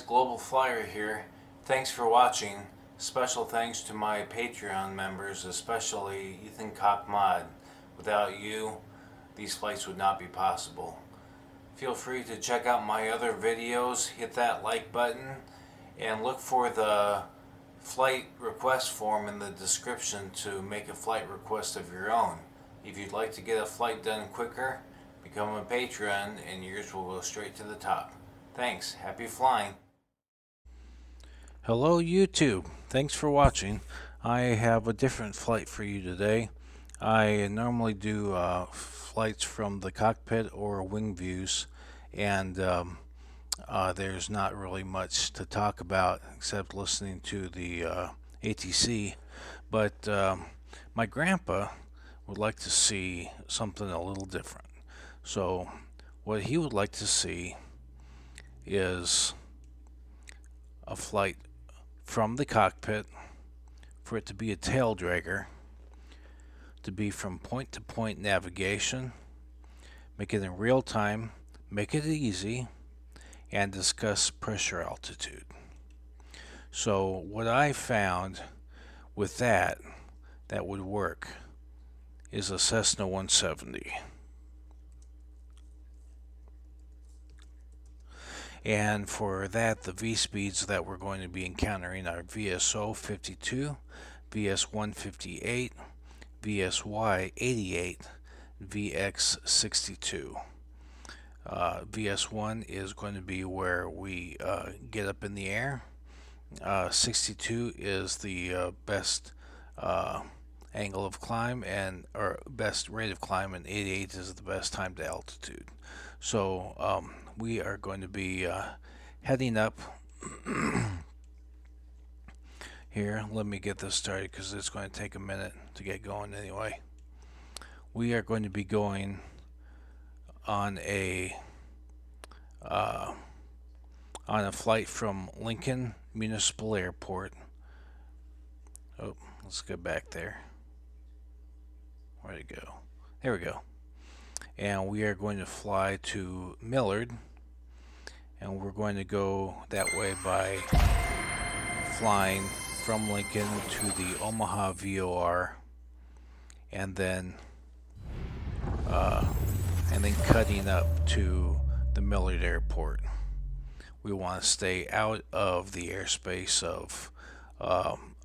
guys, Global Flyer here. Thanks for watching. Special thanks to my Patreon members, especially Ethan Cockmod. Without you, these flights would not be possible. Feel free to check out my other videos, hit that like button, and look for the flight request form in the description to make a flight request of your own. If you'd like to get a flight done quicker, become a patron and yours will go straight to the top. Thanks. Happy flying. Hello YouTube. Thanks for watching. I have a different flight for you today. I normally do flights from the cockpit or wing views, and there's not really much to talk about except listening to the ATC, but my grandpa would like to see something a little different. So what he would like to see is a flight from the cockpit, for it to be a tail dragger, to be from point to point navigation, make it in real time, make it easy, and discuss pressure altitude. So what I found with that would work is a Cessna 170. And for that, the V-speeds that we're going to be encountering are VSO 52, VS 158, VSY 88, VX 62. VS1 is going to be where we get up in the air. 62 is the best angle of climb or best rate of climb, and 88 is the best time to altitude. So we are going to be heading up here. Let me get this started because it's going to take a minute to get going anyway. We are going to be going on a flight from Lincoln Municipal Airport. Oh, let's go back there. Where'd it go? There we go. And we are going to fly to Millard, and we're going to go that way by flying from Lincoln to the Omaha VOR, and then cutting up to the Millard Airport. We want to stay out of the airspace of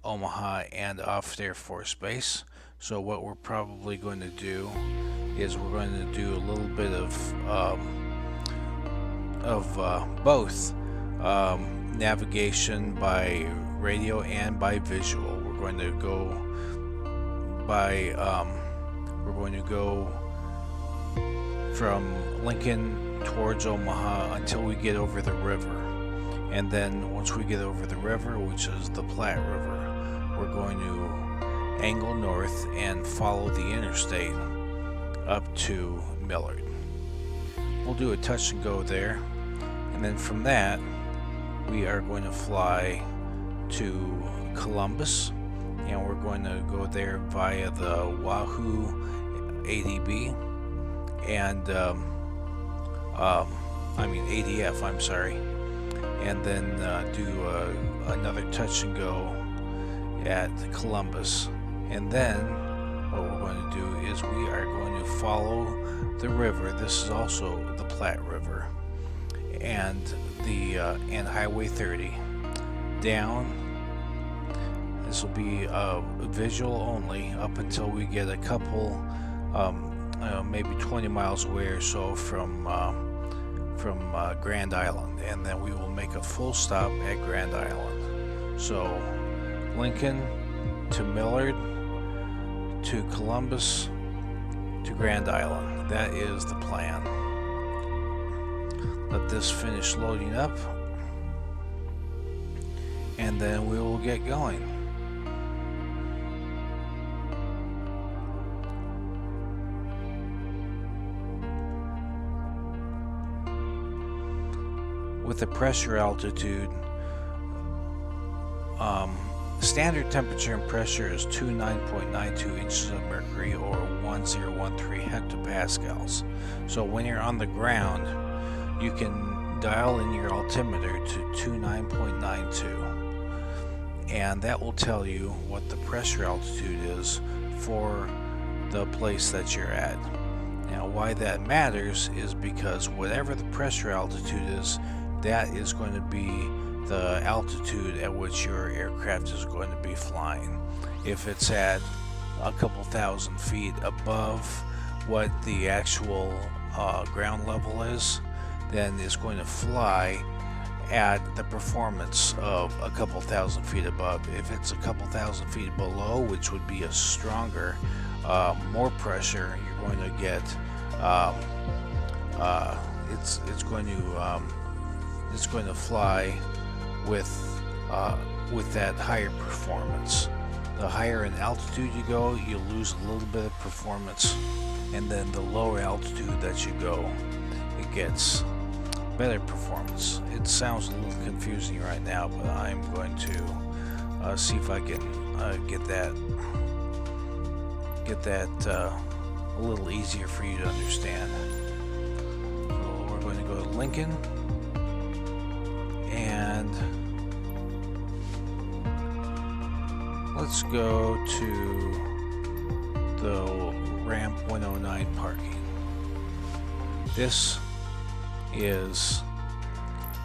Omaha and Offutt Air Force Base. So what we're probably going to do is we're going to do a little bit of both navigation by radio and by visual. We're going to go by from Lincoln towards Omaha until we get over the river, and then once we get over the river, which is the Platte River, we're going to angle north and follow the interstate up to Millard. We'll do a touch and go there, and then from that we are going to fly to Columbus, and we're going to go there via the Wahoo ADB and ADF, I'm sorry, and then do another touch and go at Columbus. And then what we're going to do is we are going to follow the river. This is also the Platte River, and and Highway 30 down. This will be visual only up until we get a couple, maybe 20 miles away or so from Grand Island, and then we will make a full stop at Grand Island. So Lincoln to Millard to Columbus to Grand Island. That is the plan. Let this finish loading up, and then we will get going. With the pressure altitude, standard temperature and pressure is 29.92 inches of mercury, or 1013 hectopascals. So when you're on the ground, you can dial in your altimeter to 29.92, and that will tell you what the pressure altitude is for the place that you're at. Now, why that matters is because whatever the pressure altitude is, that is going to be the altitude at which your aircraft is going to be flying. If it's at a couple thousand feet above what the actual ground level is, then it's going to fly at the performance of a couple thousand feet above. If it's a couple thousand feet below, which would be a stronger, more pressure, you're going to get it's going to fly with that higher performance. The higher in altitude you go, you lose a little bit of performance, and then the lower altitude that you go, it gets better performance. It sounds a little confusing right now, but I'm going to see if I can get that a little easier for you to understand. So we're going to go to Lincoln, and let's go to the ramp 109 parking. This is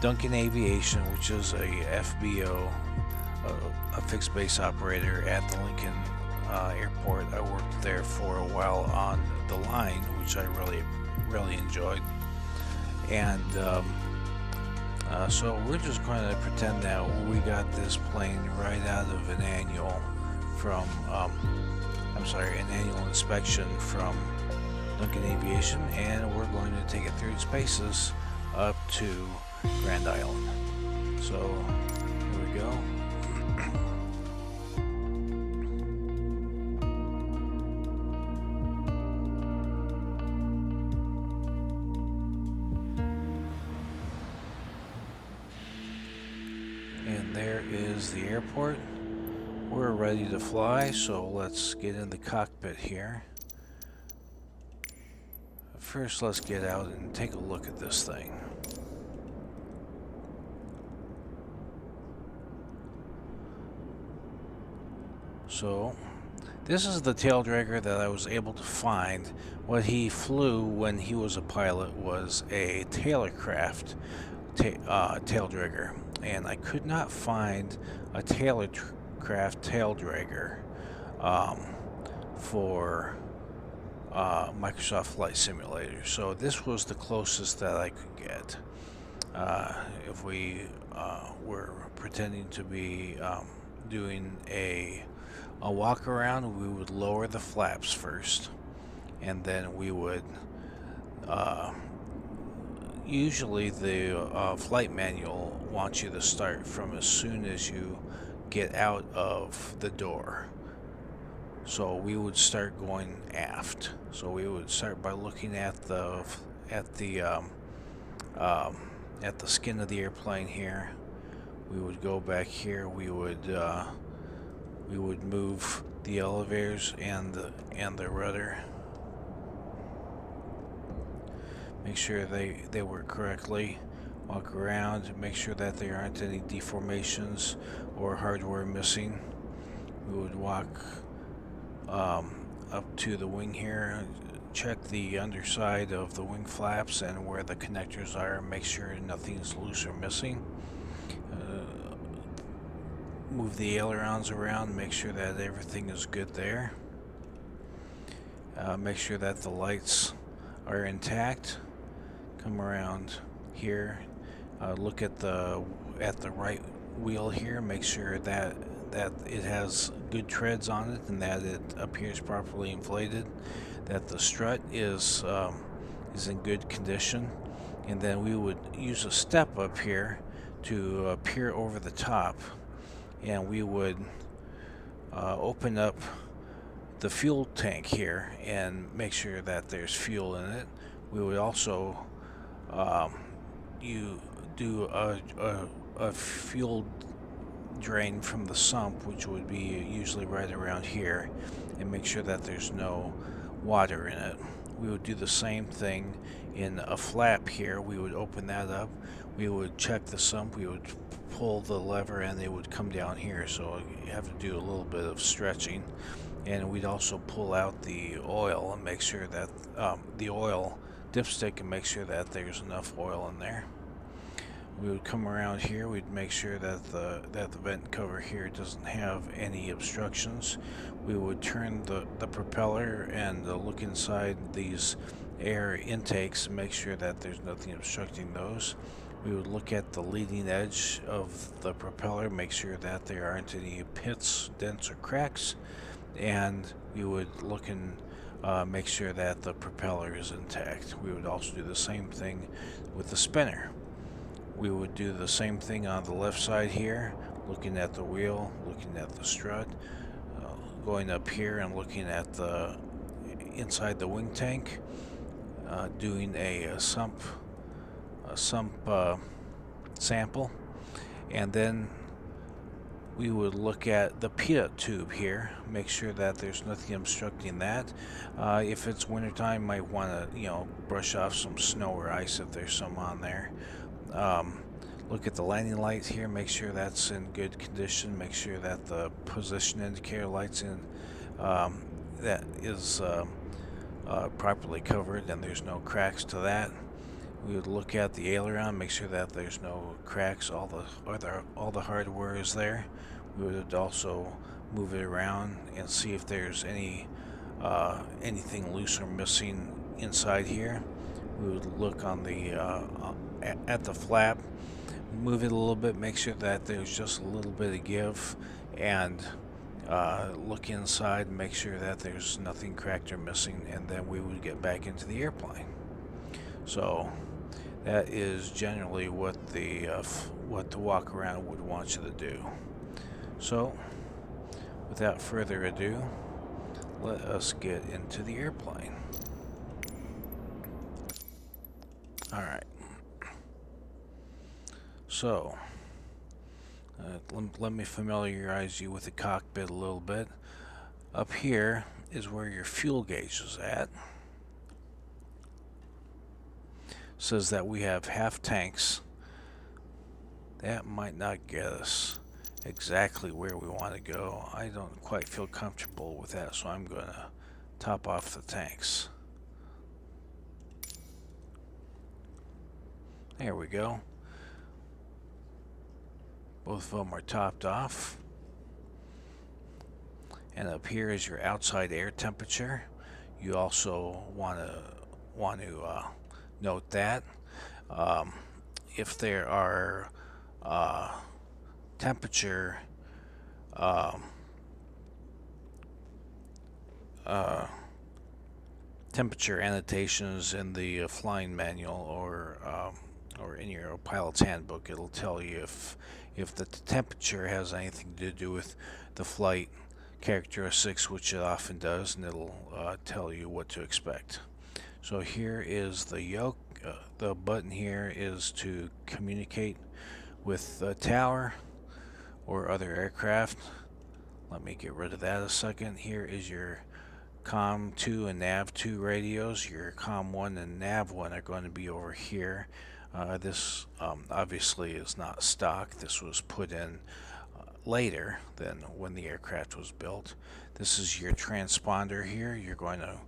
Duncan Aviation, which is a FBO, a fixed base operator at the Lincoln airport. I worked there for a while on the line, which I really enjoyed. And so we're just going to pretend that we got this plane right out of an annual from, an annual inspection from Duncan Aviation, and we're going to take it through its paces up to Grand Island. So here we go. And there is the airport. We're ready to fly, so let's get in the cockpit here. First, let's get out and take a look at this thing. So, this is the tail dragger that I was able to find. What he flew when he was a pilot was a Taylorcraft tail dragger, and I could not find a Taylorcraft tail dragger for Microsoft Flight Simulator. So this was the closest that I could get. If we were pretending to be doing a walk around, we would lower the flaps first, and then we would usually the flight manual wants you to start from as soon as you get out of the door. So we would start going aft. So we would start by looking at the skin of the airplane here. We would go back here. We would move the elevators and the rudder. Make sure they work correctly. Walk around, make sure that there aren't any deformations or hardware missing. We would walk up to the wing here, check the underside of the wing flaps and where the connectors are, make sure nothing's loose or missing. Move the ailerons around, make sure that everything is good there. Make sure that the lights are intact. Come around here, look at the right wheel here, make sure that it has good treads on it and that it appears properly inflated, that the strut is in good condition, and then we would use a step up here to peer over the top, and we would open up the fuel tank here and make sure that there's fuel in it. We would also you do a fuel drain from the sump, which would be usually right around here, and make sure that there's no water in it. we would do the same thing in a flap here. We would open that up, we would check the sump, we would pull the lever, and it would come down here. So you have to do a little bit of stretching. And we'd also pull out the oil and make sure that the oil dipstick, and make sure that there's enough oil in there. We would come around here, we'd make sure that the vent cover here doesn't have any obstructions. We would turn the propeller and look inside these air intakes and make sure that there's nothing obstructing those. We would look at the leading edge of the propeller, make sure that there aren't any pits, dents, or cracks, and we would look and make sure that the propeller is intact. We would also do the same thing with the spinner. We would do the same thing on the left side here, looking at the wheel, looking at the strut, going up here and looking at the inside the wing tank, doing a sump sample, and then we would look at the pilot tube here, make sure that there's nothing obstructing that. If it's wintertime, might want to brush off some snow or ice if there's some on there. Look at the landing lights here, make sure that's in good condition, make sure that the position indicator lights in that is properly covered and there's no cracks to that. We would look at the aileron, make sure that there's no cracks, all the hardware is there. We would also move it around and see if there's anything loose or missing inside here. We would look on the at the flap, move it a little bit, make sure that there's just a little bit of give, and look inside and make sure that there's nothing cracked or missing, and then we would get back into the airplane. So that is generally what the walk around would want you to do. So without further ado, let us get into the airplane. Alright, so let me familiarize you with the cockpit a little bit. Up here is where your fuel gauge is at. Says that we have half tanks. That might not get us exactly where we want to go. I don't quite feel comfortable with that, so I'm going to top off the tanks. There we go. Both of them are topped off. And up here is your outside air temperature. You also want to note that if there are temperature annotations in the flying manual or in your pilot's handbook, it'll tell you if the temperature has anything to do with the flight characteristics, which it often does, and it'll tell you what to expect. So here is the yoke. The button here is to communicate with the tower or other aircraft. Let me get rid of that a second. Here is your COM 2 and NAV 2 radios. Your COM 1 and NAV 1 are going to be over here. This obviously is not stock. This was put in later than when the aircraft was built. This is your transponder here. You're going to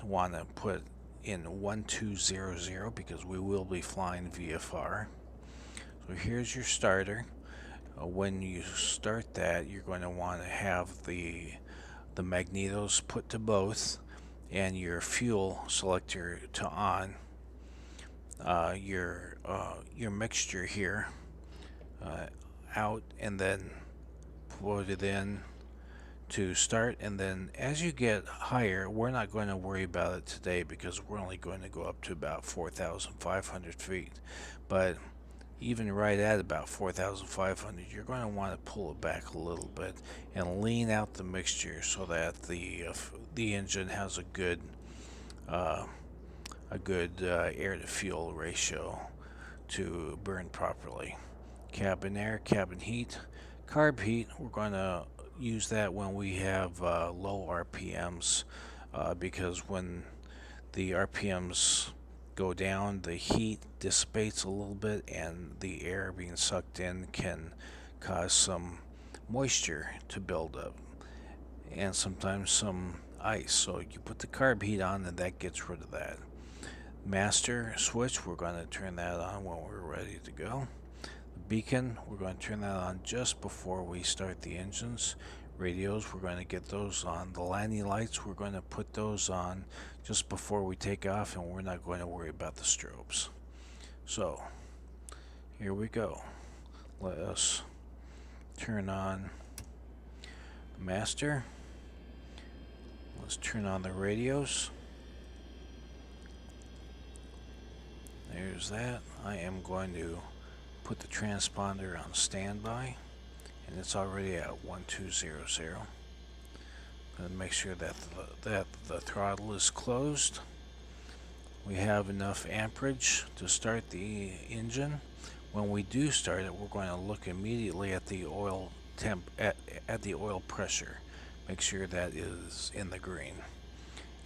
want to put in 1200 because we will be flying VFR. So here's your starter. When you start that, you're going to want to have the magnetos put to both and your fuel selector to on. Your mixture here out, and then put it in to start. And then as you get higher, we're not going to worry about it today because we're only going to go up to about 4,500 feet, but even right at about 4,500, you're going to want to pull it back a little bit and lean out the mixture so that the engine has a good air to fuel ratio to burn properly. Cabin air, cabin heat, carb heat, we're going to use that when we have low RPMs because when the RPMs go down, the heat dissipates a little bit, and the air being sucked in can cause some moisture to build up and sometimes some ice. So you put the carb heat on and that gets rid of that. Master switch, we're going to turn that on when we're ready to go. The beacon, we're going to turn that on just before we start the engines. Radios, we're going to get those on. The landing lights, we're going to put those on just before we take off, and we're not going to worry about the strobes. So here we go. Let us turn on the master. Let's turn on the radios. There's that. I am going to put the transponder on standby, and it's already at 1200. Going to make sure that the throttle is closed. We have enough amperage to start the engine. When we do start it, we're going to look immediately at the oil temp at the oil pressure. Make sure that is in the green,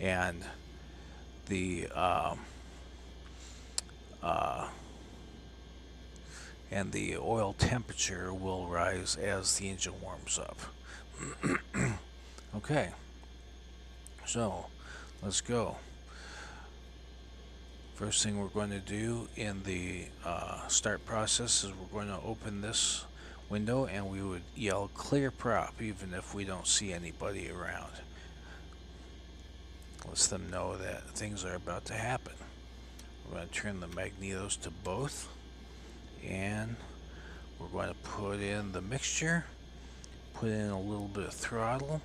and the oil temperature will rise as the engine warms up. Okay, so let's go. First thing we're going to do in the start process is we're going to open this window, and we would yell clear prop even if we don't see anybody around. Lets them know that things are about to happen. We're going to turn the magnetos to both, and we're going to put in the mixture, put in a little bit of throttle.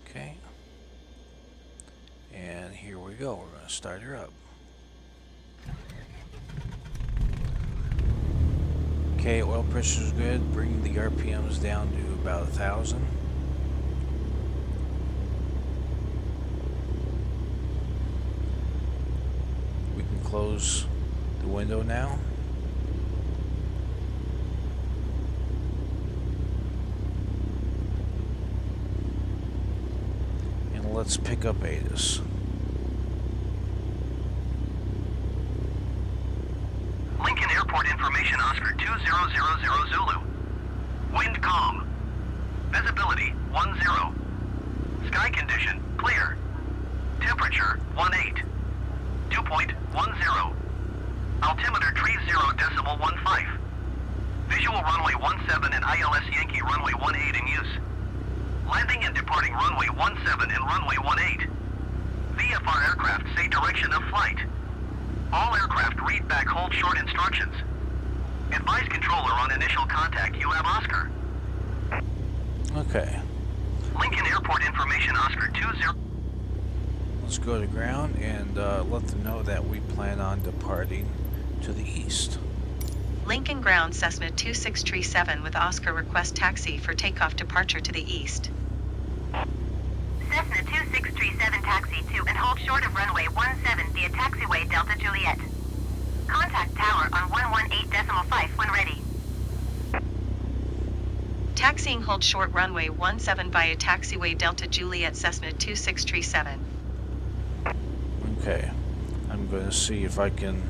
Okay, and here we go. We're going to start her up. Okay, oil pressure is good. Bring the RPMs down to about 1,000. We can close the window now. And let's pick up ATIS. Lincoln Airport information, Oscar 2000 Zulu. Wind calm. Visibility 10. Sky condition clear. Temperature 18. Dew point 10. Altimeter 30.15. Visual runway 17 and ILS Yankee runway 18 in use. Landing and departing runway 17 and runway 18. VFR aircraft say direction of flight. All aircraft read back hold short instructions. Advise controller on initial contact. You have Oscar. Okay. Lincoln Airport information, Oscar 20. Let's go to ground and let them know that we plan on departing to the east. Lincoln Ground Cessna 2637 with Oscar request taxi for takeoff departure to the east. Cessna 2637 taxi to and hold short of runway 17 via taxiway Delta Juliet. Contact tower on 118.5 when ready. Taxiing hold short runway 17 via taxiway Delta Juliet Cessna 2637. Okay, I'm going to see if I can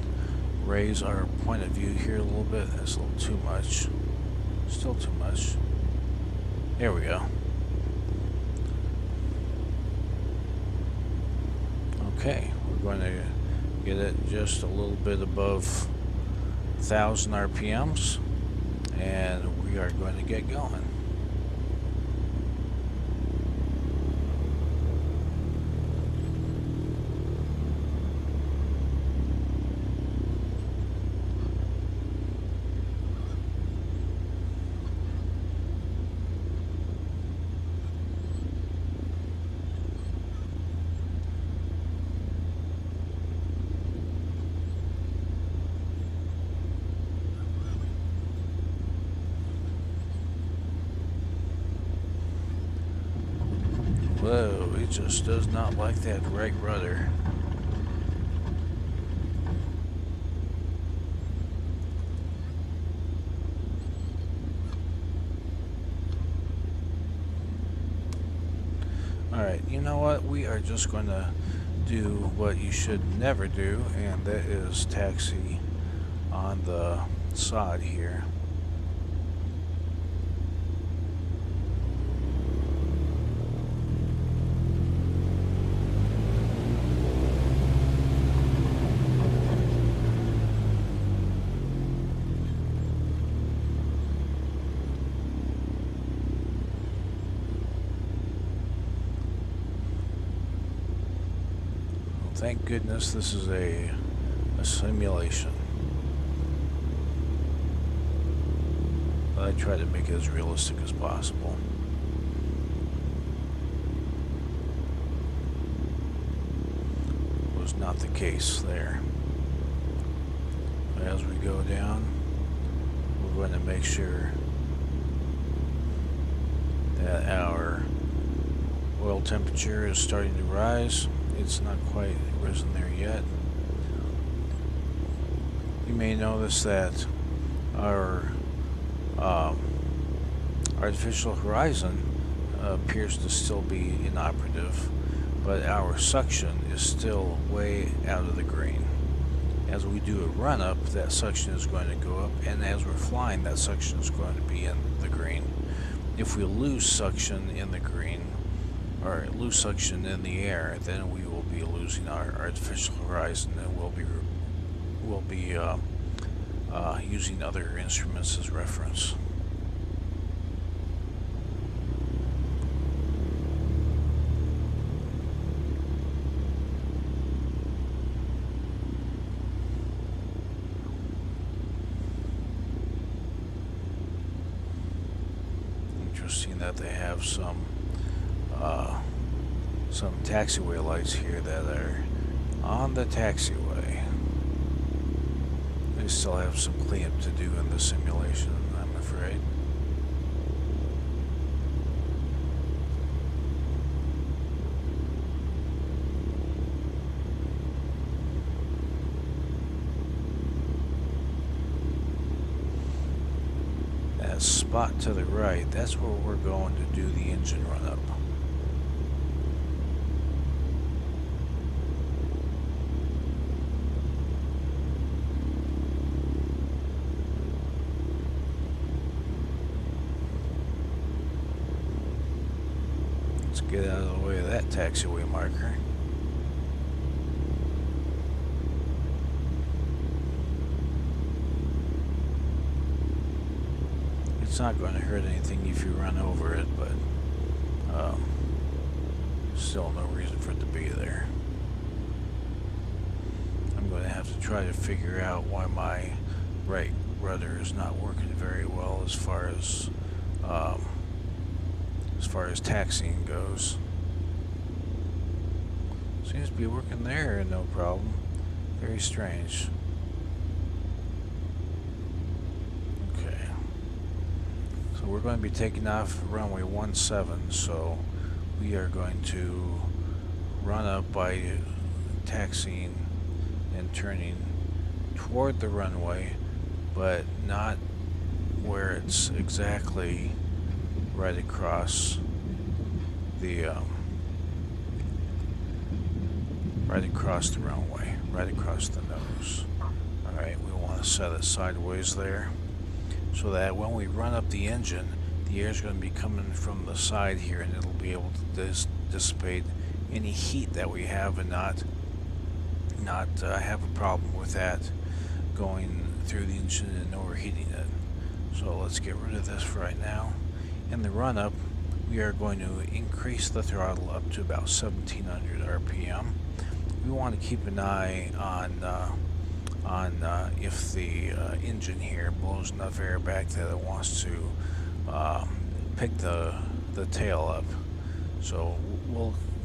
raise our point of view here a little bit. That's a little too much. Still too much. There we go. Okay, we're going to get it just a little bit above 1,000 RPMs, and we are going to get going. Whoa, it just does not like that right rudder. Alright, you know what? We are just going to do what you should never do, and that is taxi on the sod here. Thank goodness this is a simulation. But I try to make it as realistic as possible. Was not the case there. But as we go down, we're going to make sure that our oil temperature is starting to rise. It's not quite risen there yet. You may notice that our artificial horizon appears to still be inoperative, but our suction is still way out of the green. As we do a run up, that suction is going to go up, and as we're flying, that suction is going to be in the green. If we lose suction in the green, or lose suction in the air, then we will be losing our artificial horizon, and we'll be using other instruments as reference. Interesting that they have some taxiway lights here that are on the taxiway. They still have some cleanup to do in the simulation, I'm afraid. That spot to the right, that's where we're going to do the engine run up. Get out of the way of that taxiway marker. It's not going to hurt anything if you run over it, but still no reason for it to be there. I'm going to have to try to figure out why my right rudder is not working very well as far as taxiing goes. Seems to be working there, no problem. Very strange. Okay. So we're going to be taking off runway 17, so we are going to run up by taxiing and turning toward the runway, but not where it's exactly right across the runway, right across the nose. Alright, we want to set it sideways there so that when we run up the engine, the air is going to be coming from the side here, and it'll be able to dissipate any heat that we have and not have a problem with that going through the engine and overheating it. So let's get rid of this for right now. In the run up, we are going to increase the throttle up to about 1700 RPM. We want to keep an eye on if the engine here blows enough air back that it wants to pick the tail up. So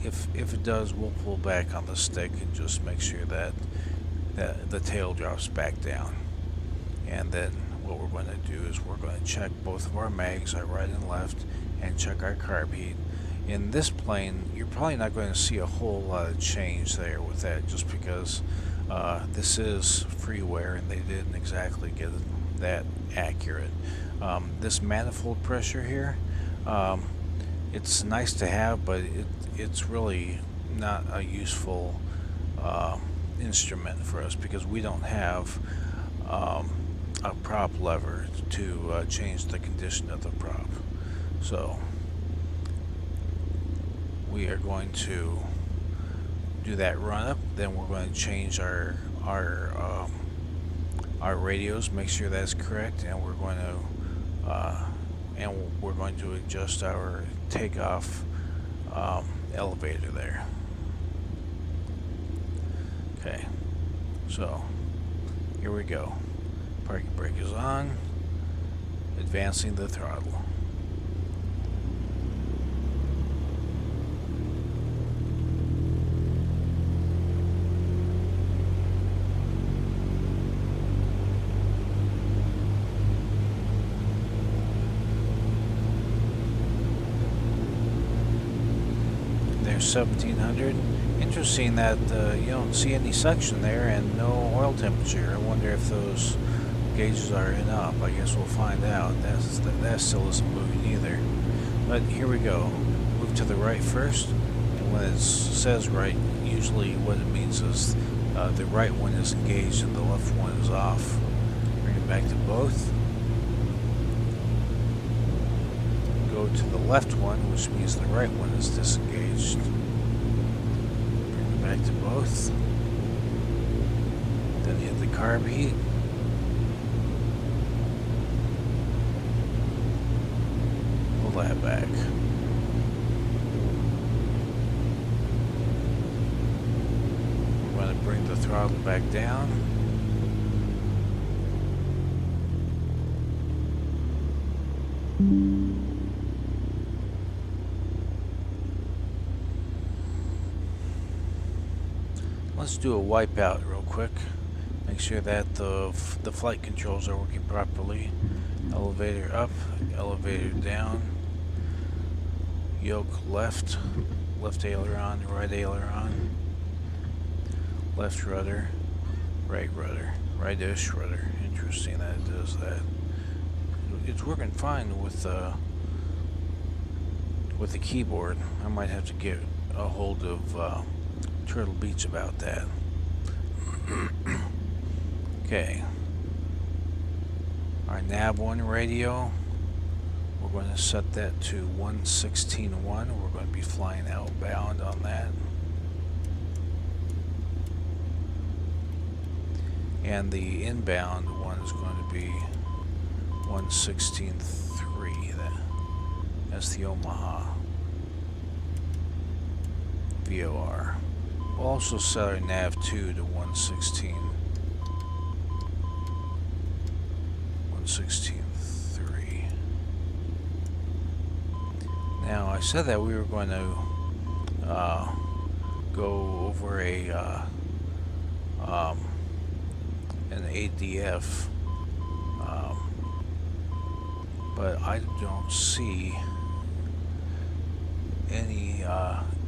if it does, we'll pull back on the stick and just make sure that the tail drops back down. And then what we're going to do is we're going to check both of our mags, our right and left, and check our carb heat. In this plane, you're probably not going to see a whole lot of change there with that, just because this is freeware and they didn't exactly get that accurate. This manifold pressure here, it's nice to have, but it's really not a useful instrument for us because we don't have a prop lever to change the condition of the prop. So we are going to do that run up, then we're going to change our radios, make sure that's correct, and we're going to adjust our takeoff elevator there. Okay, so here we go. Parking brake is on, advancing the throttle. There's 1700. Interesting that you don't see any suction there and no oil temperature. I wonder if those gauges are in up. I guess we'll find out. That still isn't moving either. But here we go. Move to the right first, and when it says right, usually what it means is the right one is engaged and the left one is off. Bring it back to both. Go to the left one, which means the right one is disengaged. Bring it back to both. Then hit the carb heat. Pull that back. We're going to bring the throttle back down. Let's do a wipeout real quick. Make sure that the flight controls are working properly. Elevator up, elevator down. Yoke left, left aileron, right aileron. Left rudder, right-ish rudder. Interesting that it does that. It's working fine with the keyboard. I might have to get a hold of Turtle Beach about that. Okay. Our nav1 radio, we're going to set that to 116.1. We're going to be flying outbound on that. And the inbound one is going to be 116.3. That's the Omaha VOR. We'll also set our nav2 to 116. 116.3. Now I said that we were going to go over an ADF, but I don't see any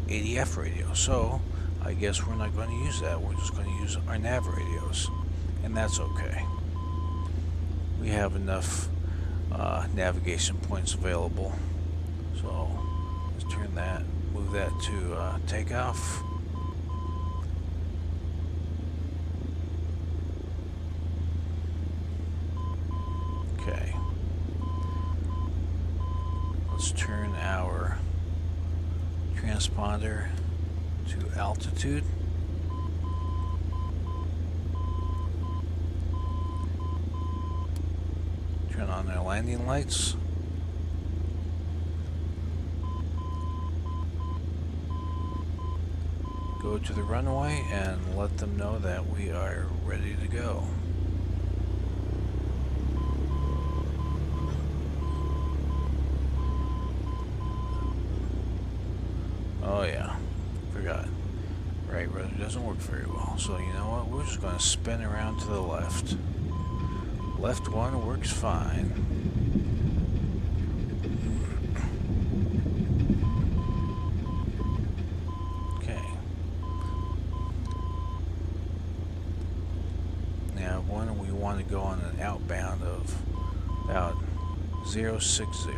ADF radio, so I guess we're not going to use that. We're just going to use our nav radios, and that's okay. We have enough navigation points available, so let's turn that, move that to takeoff. Okay. Let's turn our transponder to altitude. Turn on our landing lights. Go to the runway and let them know that we are ready to go. Oh yeah, forgot. Right rudder doesn't work very well, so you know what? We're just going to spin around to the left. Left one works fine. Okay. Now one, we want to go on an outbound of about 060.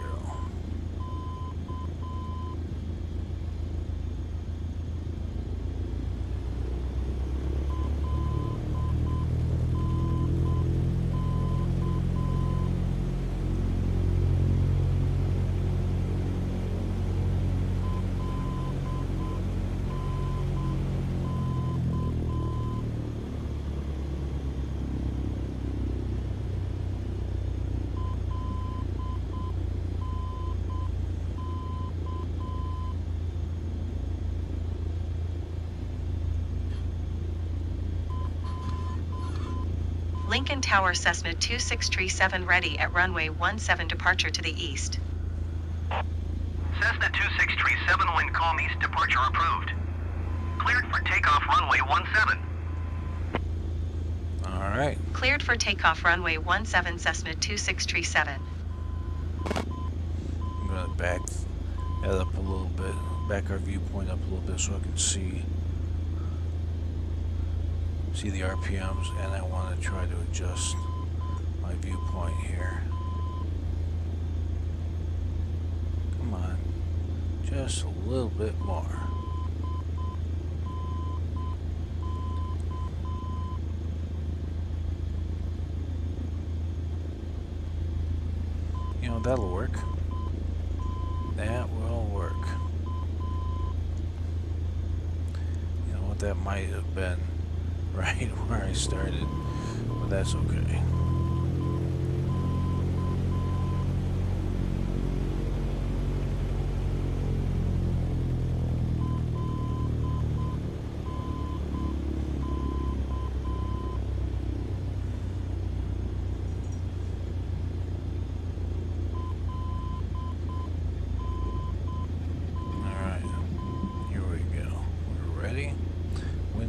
Lincoln Tower Cessna 2637 ready at runway 17 departure to the east. Cessna 2637 wind calm east departure approved. Cleared for takeoff runway 17. All right. Cleared for takeoff runway 17 Cessna 2637. I'm going to back that up a little bit, back our viewpoint up a little bit so I can see the RPMs, and I want to try to adjust my viewpoint here. Come on, just a little bit more. You know, that'll work. That will work. You know what, that might have been right where I started, but that's okay.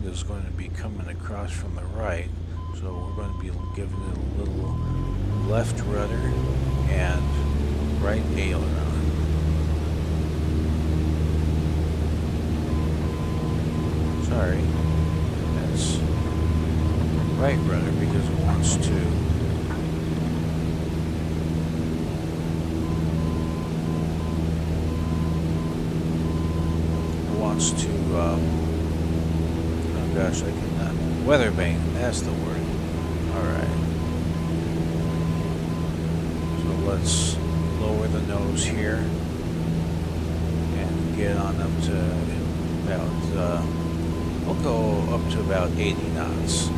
Is going to be coming across from the right, so we're going to be giving it a little left rudder and right aileron. Sorry, that's right rudder because it wants to gosh, I cannot. Weatherbane, that's the word. Alright. So let's lower the nose here and get on up to about, we'll go up to about 80 knots.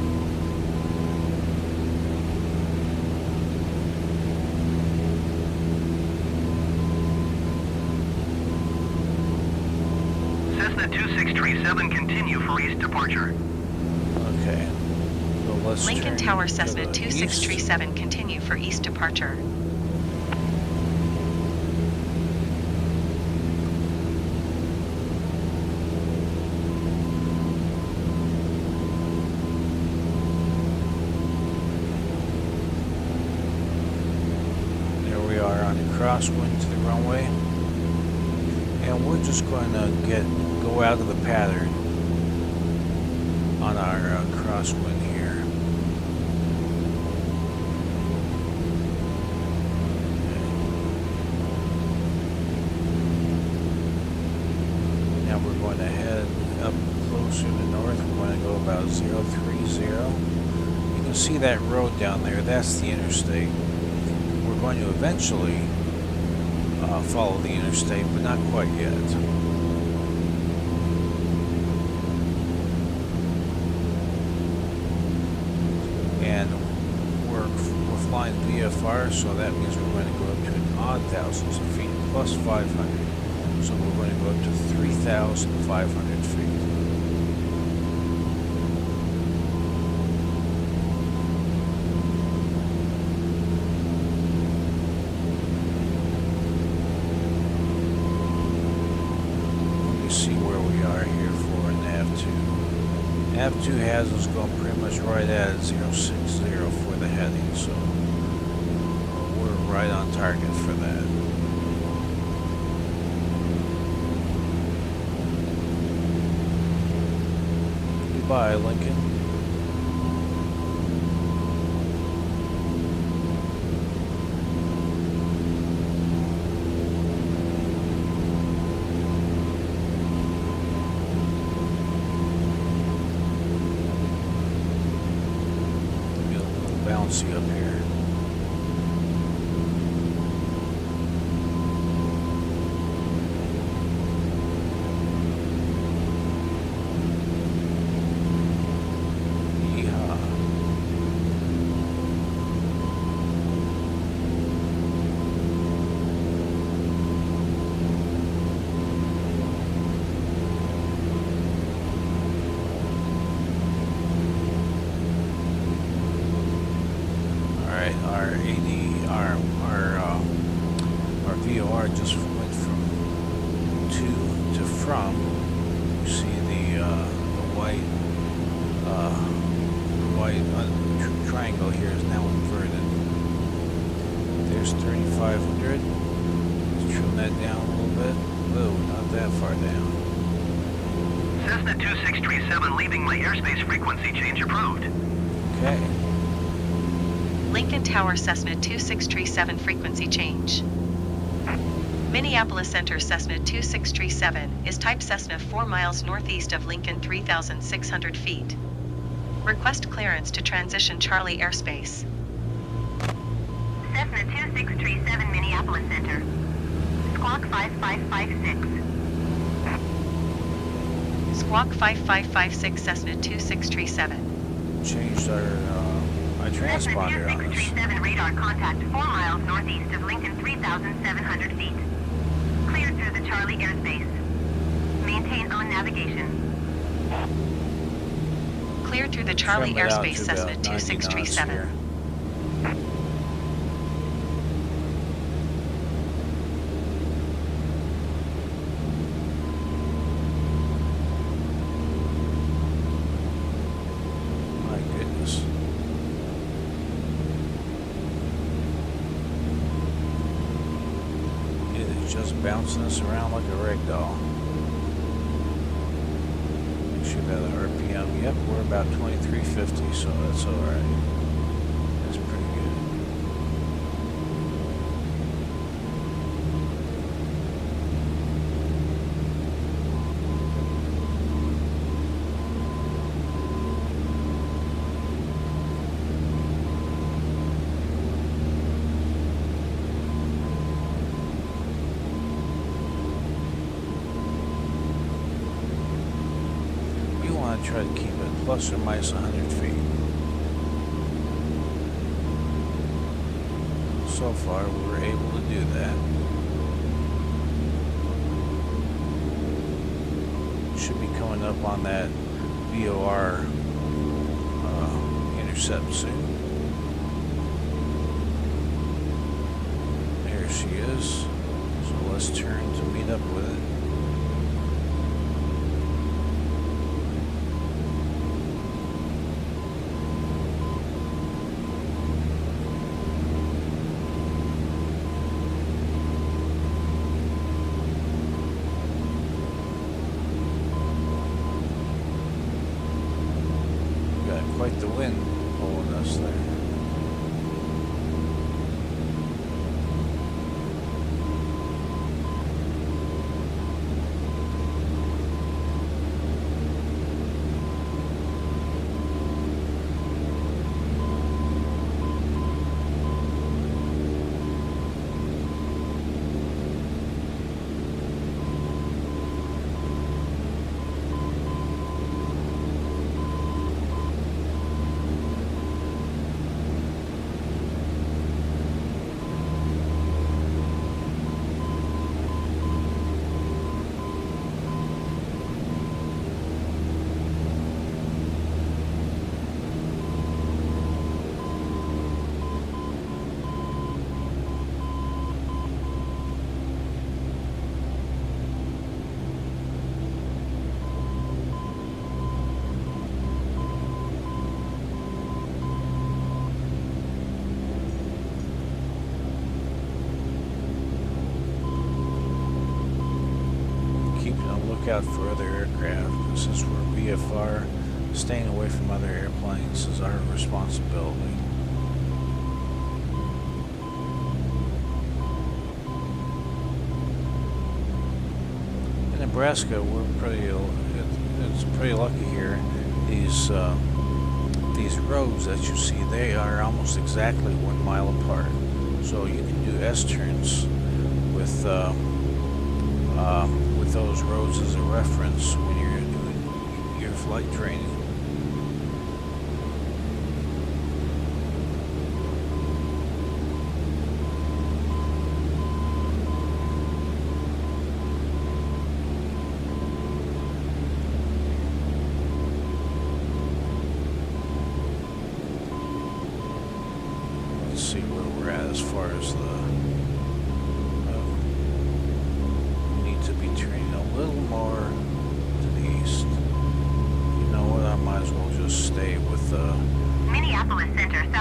Cessna 2637 continue for east departure. Okay. So let's Lincoln Tower Cessna 2637 continue for east departure. There we are on the crosswind to the runway. And we're just going to go out of the pattern on our crosswind here. Okay. Now we're going to head up closer to north. We're going to go about 030. You can see that road down there. That's the interstate. We're going to eventually follow the interstate, but not quite yet. And we're flying VFR, so that means we're going to go up to an odd thousands of feet plus 500. So we're going to go up to 3,500 feet. Nav2 has us going pretty much right at 060 for the heading, so we're right on target for that. Goodbye, Lincoln. Bouncy up here. bar just went from to from. You see the white triangle here is now inverted. There's 3,500. Let's trim that down a little bit. Whoa, not that far down. Cessna 2637 leaving my airspace frequency change approved. Okay. Lincoln Tower Cessna 2637 frequency change. Minneapolis Center Cessna 2637 is type Cessna 4 miles northeast of Lincoln 3,600 feet. Request clearance to transition Charlie airspace. Cessna 2637 Minneapolis Center. Squawk 5556. Squawk 5556 Cessna 2637. Changed our transponder Cessna on us. 2637 radar contact 4 miles northeast of Lincoln 3,700 feet. Cleared through the Charlie airspace. Maintain on navigation. Cleared through the Charlie Trim it out airspace to Cessna about 90 knots 2637. here. My goodness. It is just bouncing us around like a rag doll. Should have the RPM. Yep, we're about 2350, so that's alright. That's pretty good. Try to keep it plus or minus 100 feet. So far, we were able to do that. Should be coming up on that VOR intercept soon. There she is. So let's turn to meet up with it. Quite the wind pulling us there. Out for other aircraft. Since we're VFR, staying away from other airplanes is our responsibility. In Nebraska, we're it's pretty lucky here. These roads that you see, they are almost exactly 1 mile apart. So you can do S-turns with those roads as a reference when you're doing your flight training. Let's see where we're at as far as the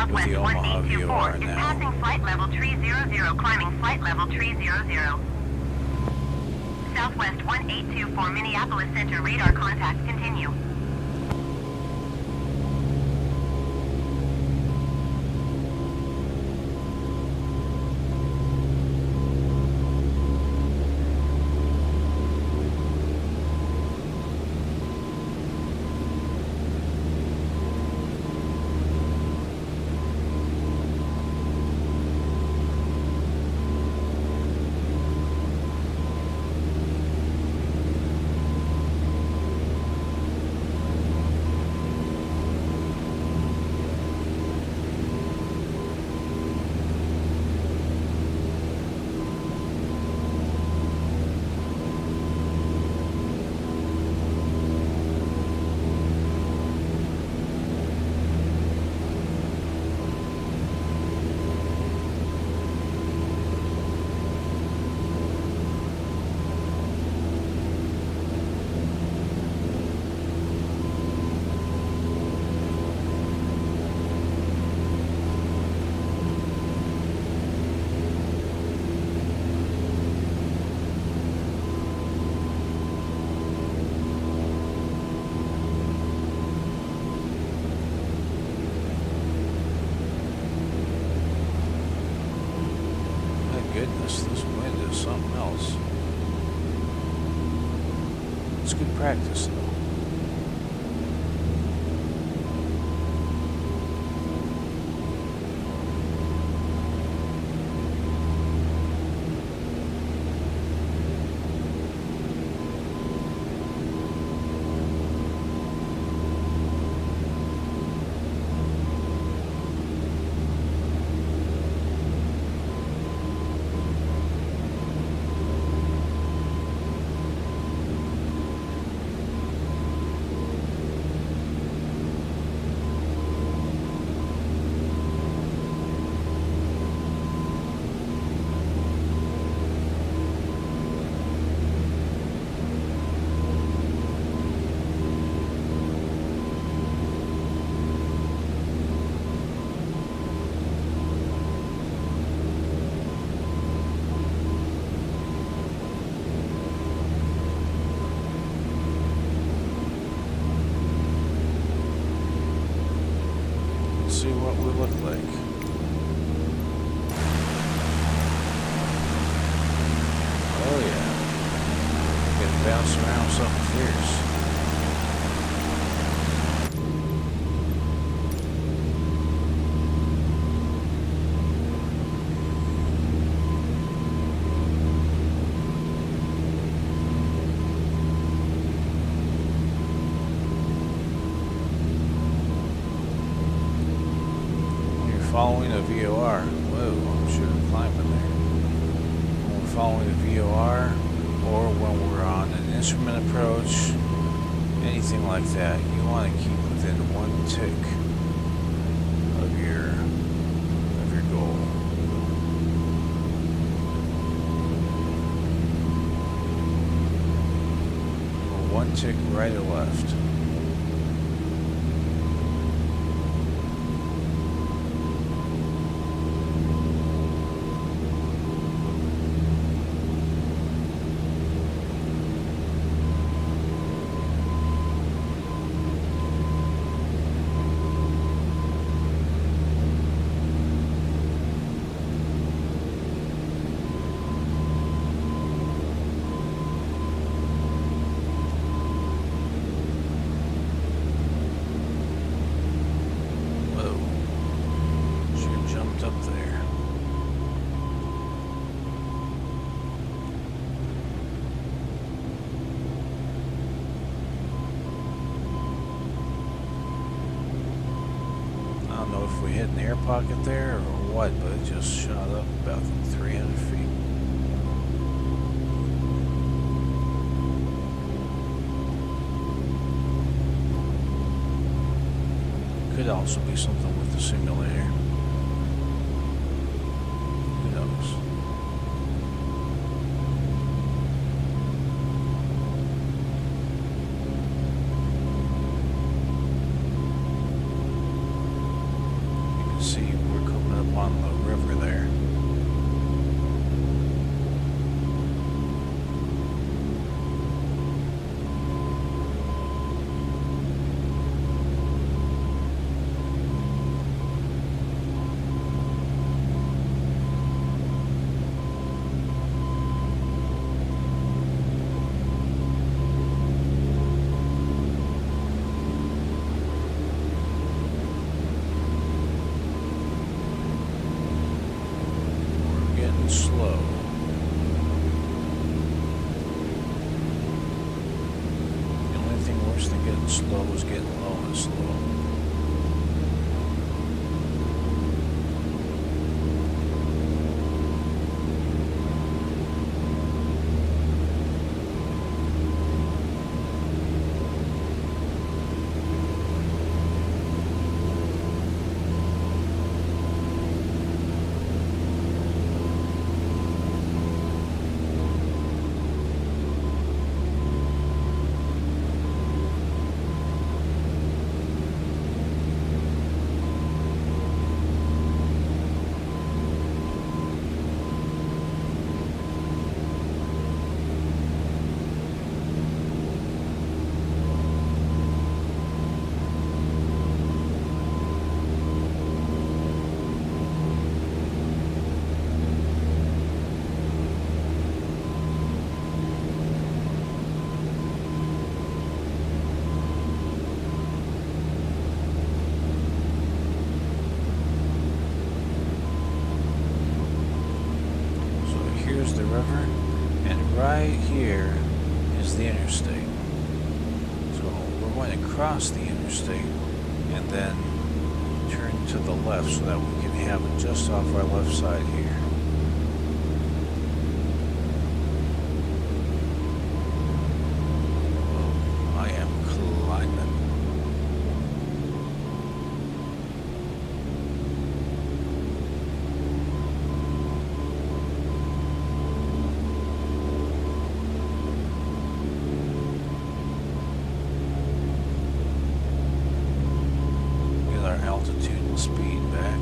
Southwest the Omaha 1824 VOR is now. passing flight level 300, climbing flight level 300. Southwest 1824 Minneapolis Center radar contact continue. Goodness, this wind is something else. It's good practice, though. See what we look like. Oh yeah. Getting bounced around something fierce. Following a VOR. Whoa, I'm sure I'm climbing there. When we're following a VOR, or when we're on an instrument approach, anything like that, you want to keep within 1 tick of your goal. Or 1 tick right or left. If we hit an air pocket there or what, but it just shot up about 300 feet. Could also be something with the simulator. Who knows? See slow. The only thing worse than getting slow is getting low and slow. Here's the river, and right here is the interstate. So we're going to cross the interstate and then turn to the left so that we can have it just off our left side here. Oh, I am climbing. Altitude and speed back.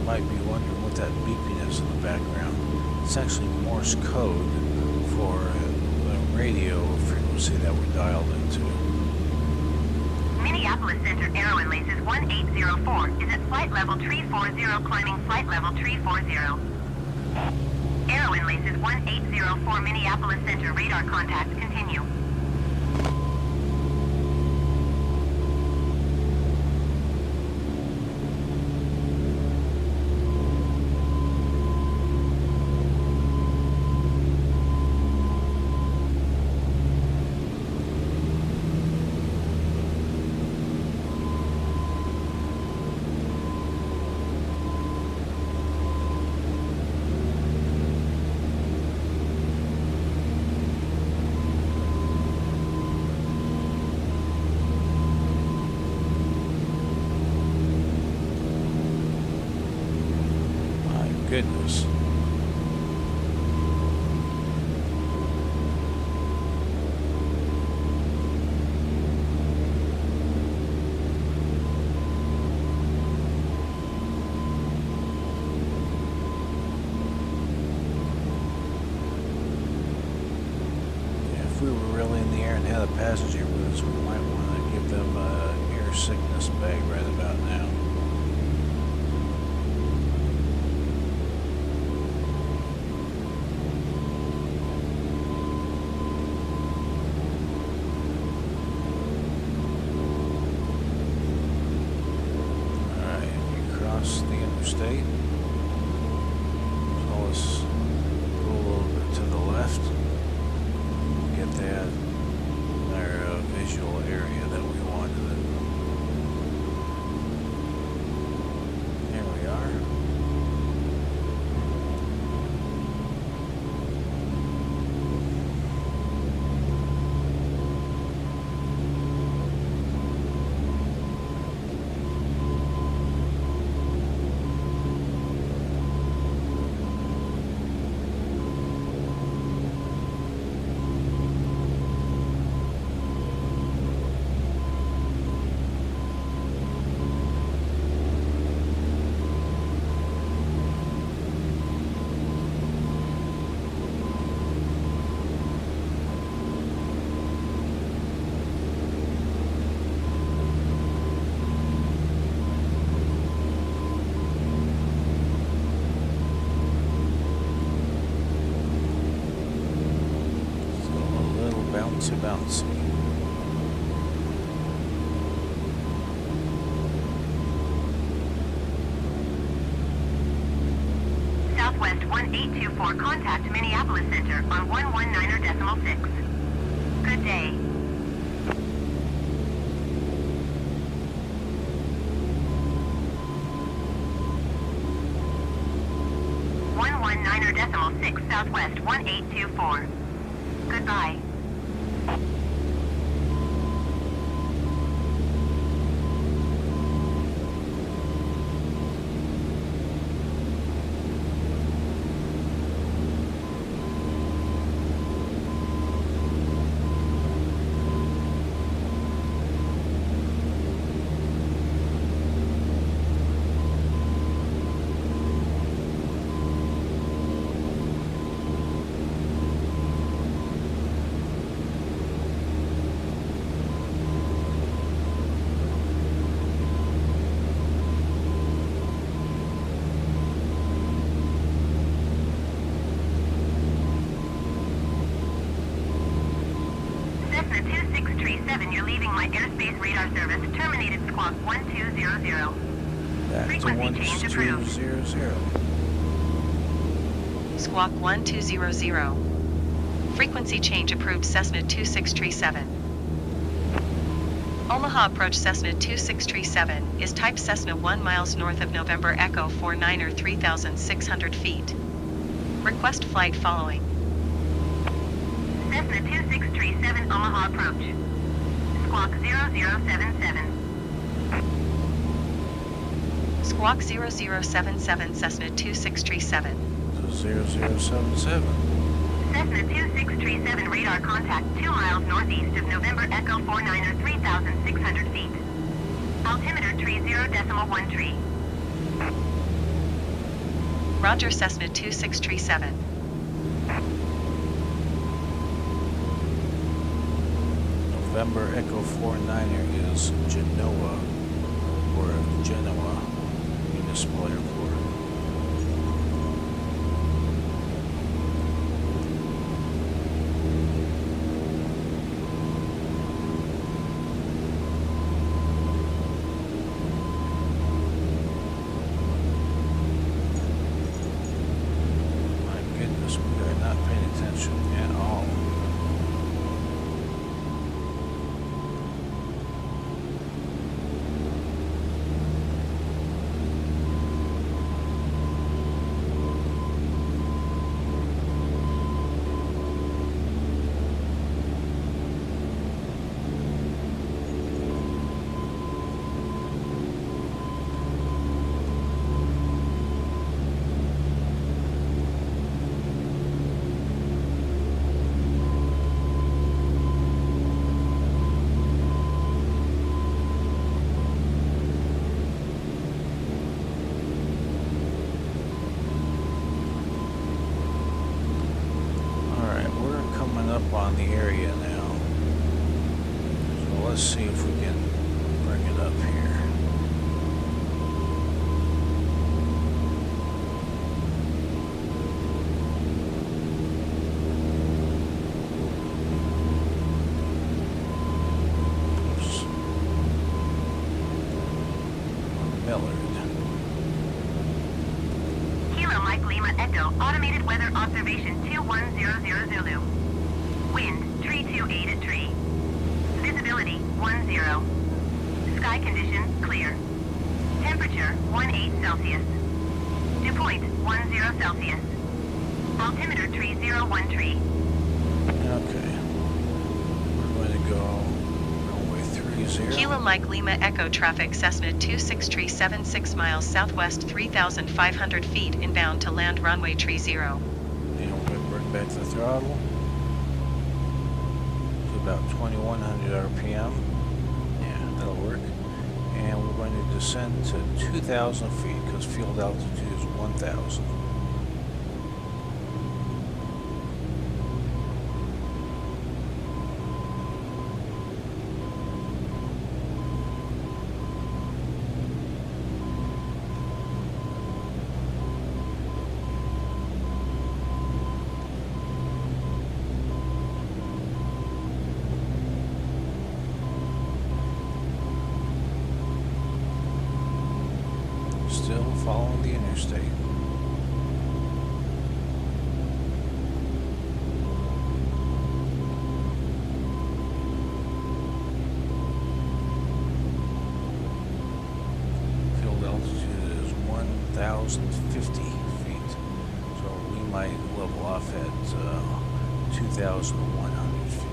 Might be wondering what that beeping is in the background. It's actually Morse code for the radio frequency that we're dialed into. Minneapolis Center Aero and Laces 1804 is at flight level 340 climbing flight level 340. Aero and Laces 1804 Minneapolis Center radar contact continue. Goodness. If we were really in the air and had a passenger with us, we might want to give them an air sickness bag right about now. The interstate. Bouncy, bouncy. Southwest 1824, contact Minneapolis Center on 119.6. Good day. 119.6 Southwest 1824. Goodbye. Cessna 2637, you're leaving my airspace radar service. Terminated squawk 1200. Back to Frequency change approved. 1200. Squawk 1200. Frequency change approved Cessna 2637. Omaha approach Cessna 2637 is type Cessna 1 miles north of November Echo 49 or 3,600 feet. Request flight following. Cessna 2637 Omaha approach. Squawk 0077. Squawk 0077 Cessna 2637. 0077. Cessna 2637 radar contact 2 miles northeast of November Echo 49 or 3,600 feet. Altimeter tree 0.1 tree. Roger Cessna 2637. November Echo 49er is Genoa, or Genoa Municipal Airport. My goodness, we are not paying attention at all. Up on the area now, so let's see if we can bring it up here. Oops. Millard. Kilo Mike Lima Echo, automated weather observation 2100 Zulu. Wind 328 at tree. Visibility 10. Sky condition clear. Temperature 18 Celsius. Dew point 10 Celsius. Altimeter tree 01 tree. Okay. We're going to go runway 30. Kilo Mike Lima Echo traffic Cessna 2637 6 miles southwest 3,500 feet inbound to land runway tree 0. And we're going to bring back the throttle to about 2100 RPM. Yeah, that'll work. And we're going to descend to 2,000 feet because field altitude is 1,000. 2,050 feet. So we might level off at 2,100 feet.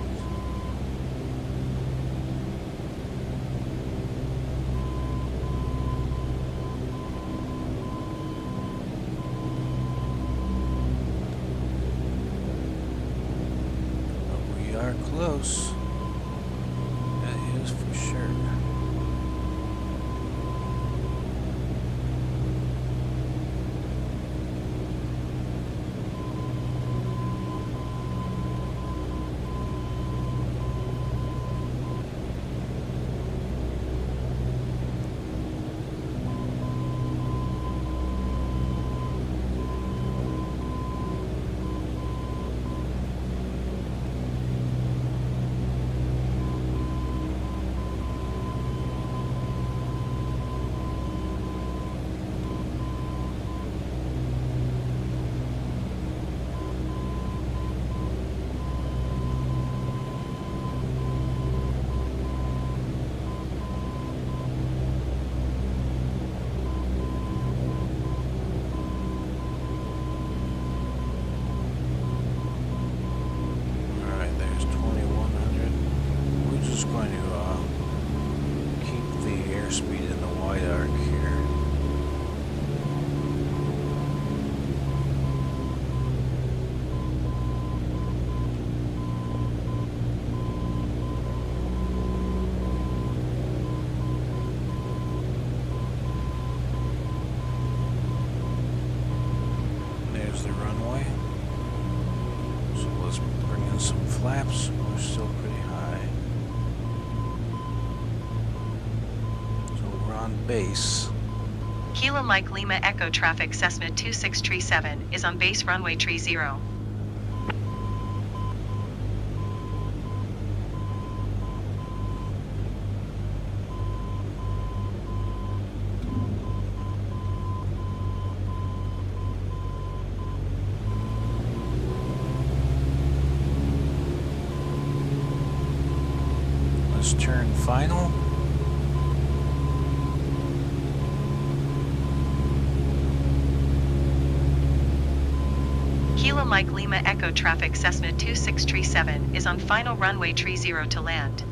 But we are close. That is for sure. Flaps, we're still pretty high. So we're on base. Kilo Mike Lima Echo traffic Cessna 2637 is on base runway 30. Let's turn final. Kilo Mike Lima Echo traffic Cessna 2637 is on final runway 30 to land.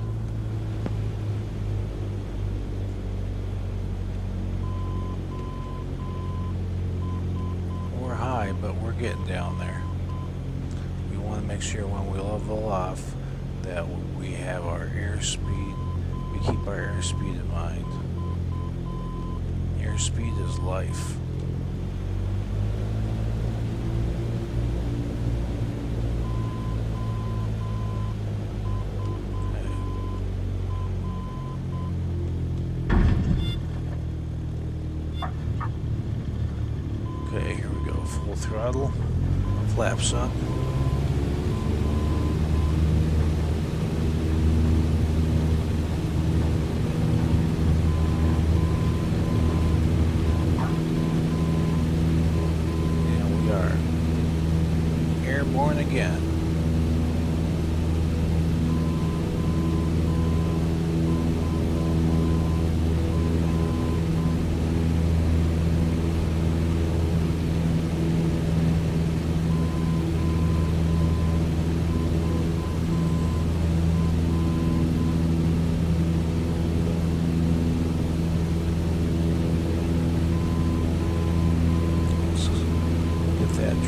We're high, but we're getting down there. We want to make sure when we level off that we have our airspeed, we keep our airspeed in mind. Airspeed is life. Okay, here we go. Full throttle. Flaps up. Airborne again.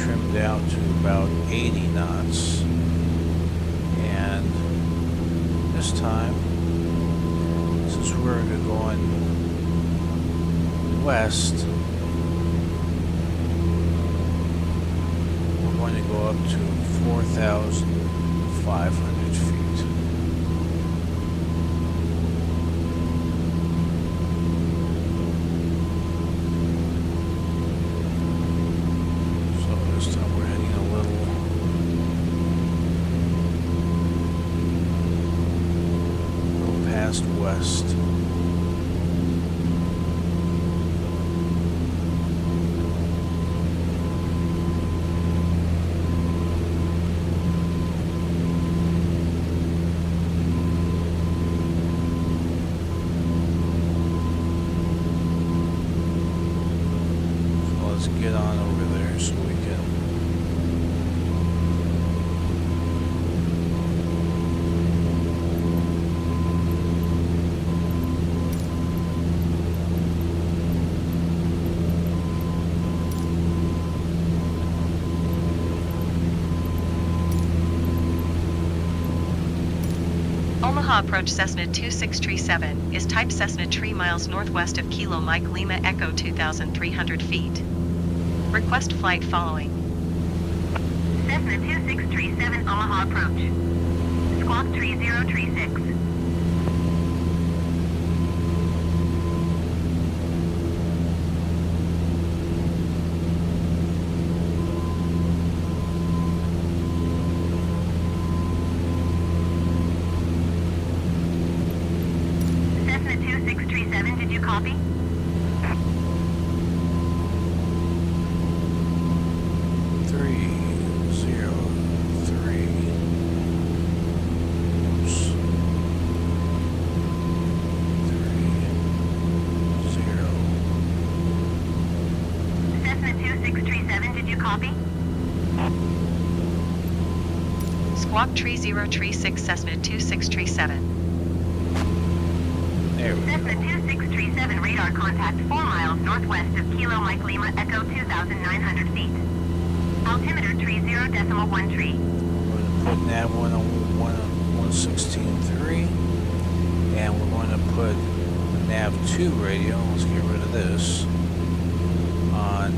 Trimmed down to about 80 knots, and this time, since we're going west, we're going to go up to 4,500 feet. West. So Omaha approach Cessna 2637 is type Cessna 3 miles northwest of Kilo Mike Lima Echo 2,300 feet. Request flight following. Cessna 2637 Omaha approach. Squawk 3036. Cessna 2637, did you copy? Cessna 2637, did you copy? Squawk 3036 Cessna 2637. There we Cessna go. 2637 radar contact 4 miles northwest of Kilo Mike Lima Echo 2,900 feet. Altimeter 30.13. We're going to put nav 116.3, and we're going to put nav 2 radio. Let's get rid of this on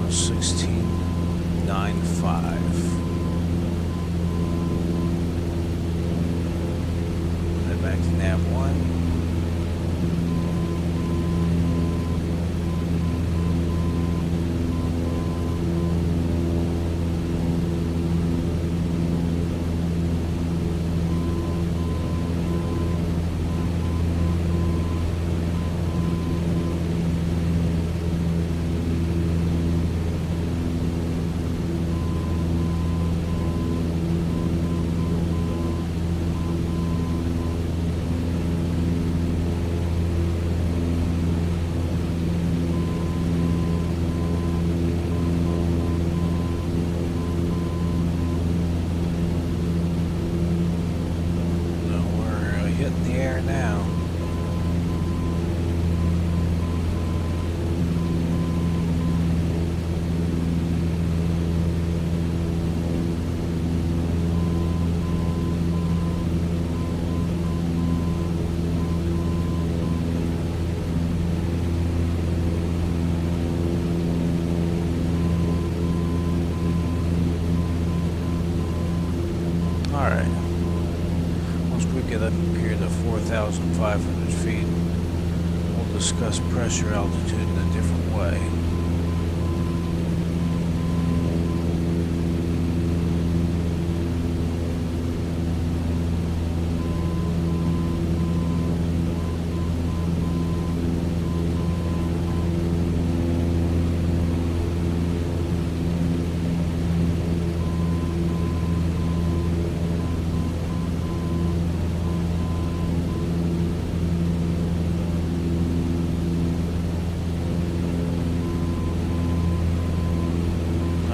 116.95. Put it back to nav 1. Alright, once we get up here to 4,500 feet, we'll discuss pressure altitude in a different way.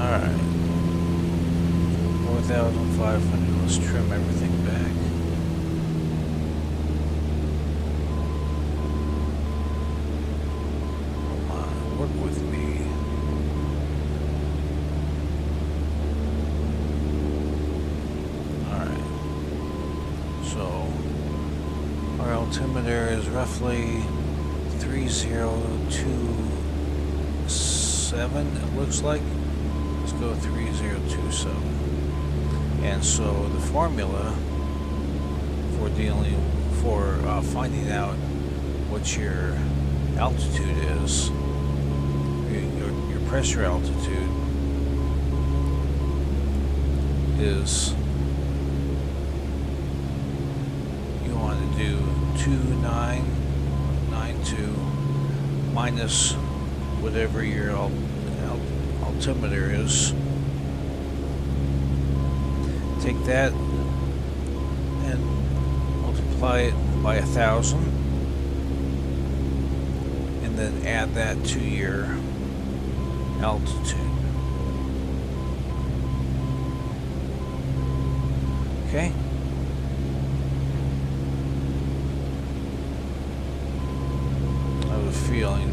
Alright, 4,500, let's trim everything back. Come on, work with me. Alright, so our altimeter is roughly 3027, it looks like. Let's go 3027. And so the formula for finding out what your altitude is, your pressure altitude is, you want to do 2992 minus whatever your altimeter is. Take that and multiply it by 1,000, and then add that to your altitude. Okay? I have a feeling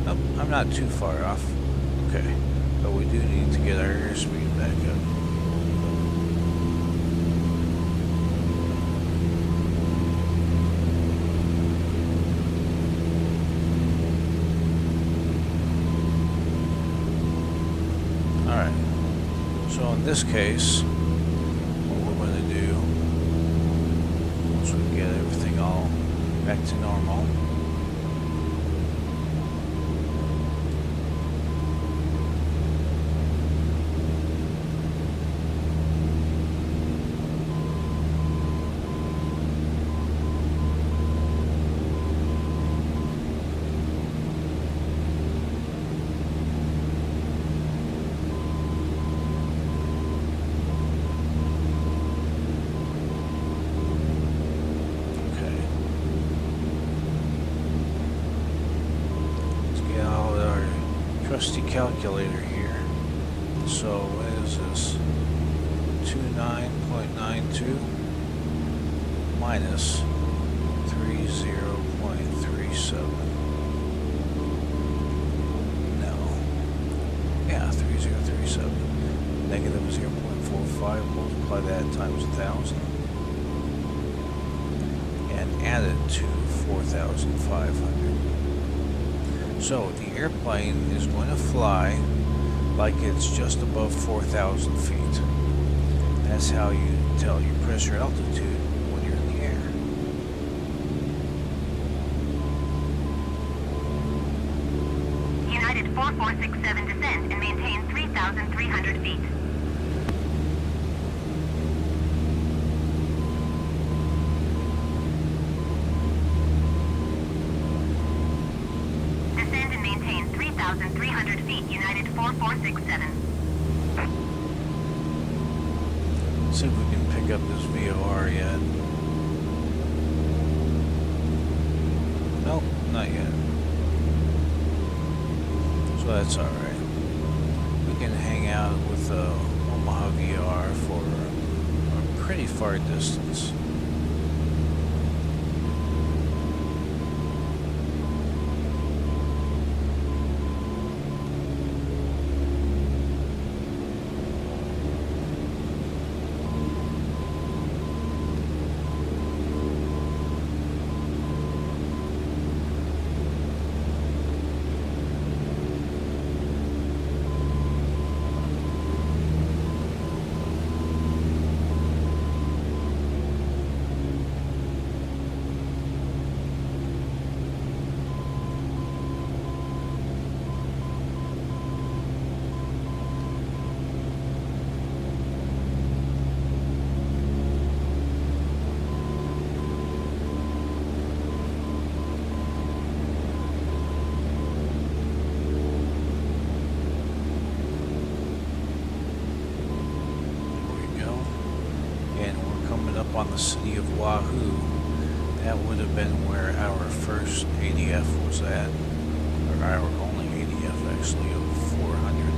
Nope, I'm not too far off. Okay, but we do need to get our airspeed back up. this case, what we're going to do, once we get everything all back to normal, trusty calculator here. So what is this? 29.92 minus 30.37. No. Yeah, 3037. Negative 0.45. Multiply that times 1,000. And add it to 4,500. So the airplane is going to fly like it's just above 4,000 feet. That's how you tell your pressure altitude when you're in the air. United 4467 descend and maintain 3,300 feet. Descend and maintain 3,300 feet, United 4467. See if we can pick up this VOR yet. Nope, not yet. So that's alright. We can hang out with Omaha VOR for a pretty far distance. On the city of Wahoo. That would have been where our first ADF was at, or our only ADF actually of 400.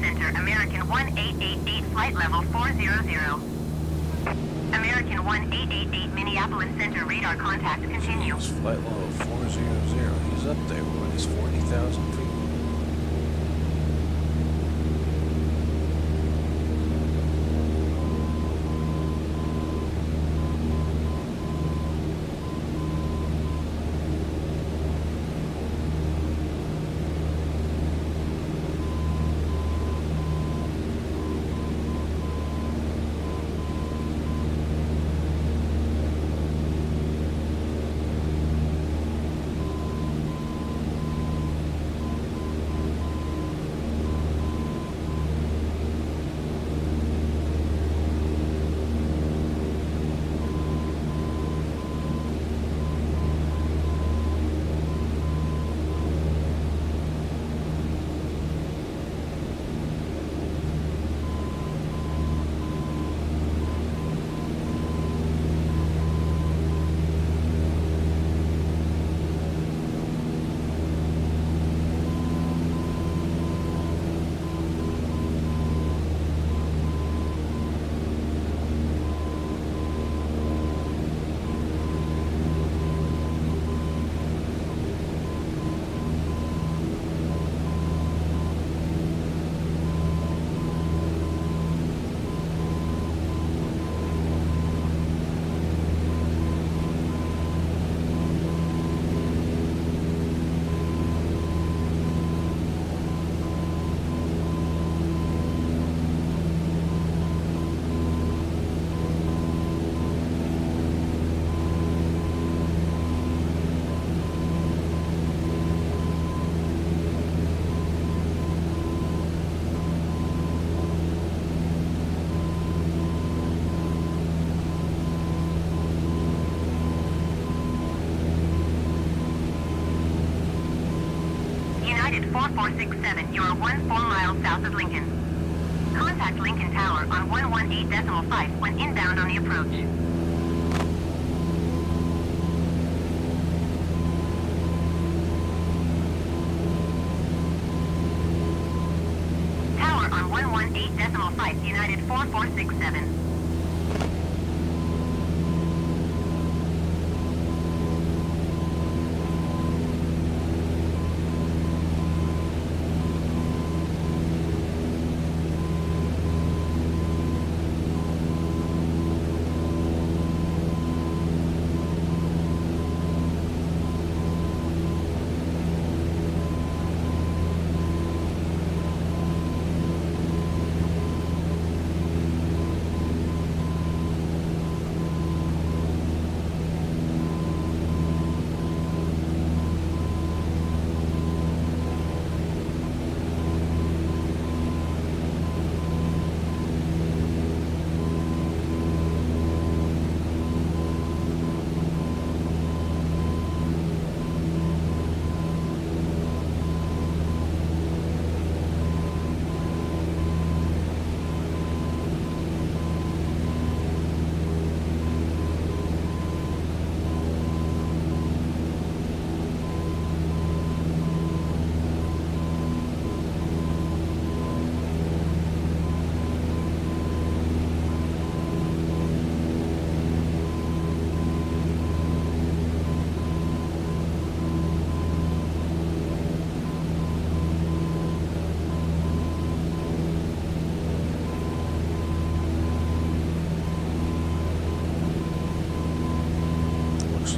Center, American 1888, flight level 400. American 1888, Minneapolis Center, radar contact continue. It's flight level 400. He's up there. What is 40,000 feet? 4467, you are 14 miles south of Lincoln. Contact Lincoln Tower on 118.5 when inbound on the approach. Tower on 118.5, United 4467.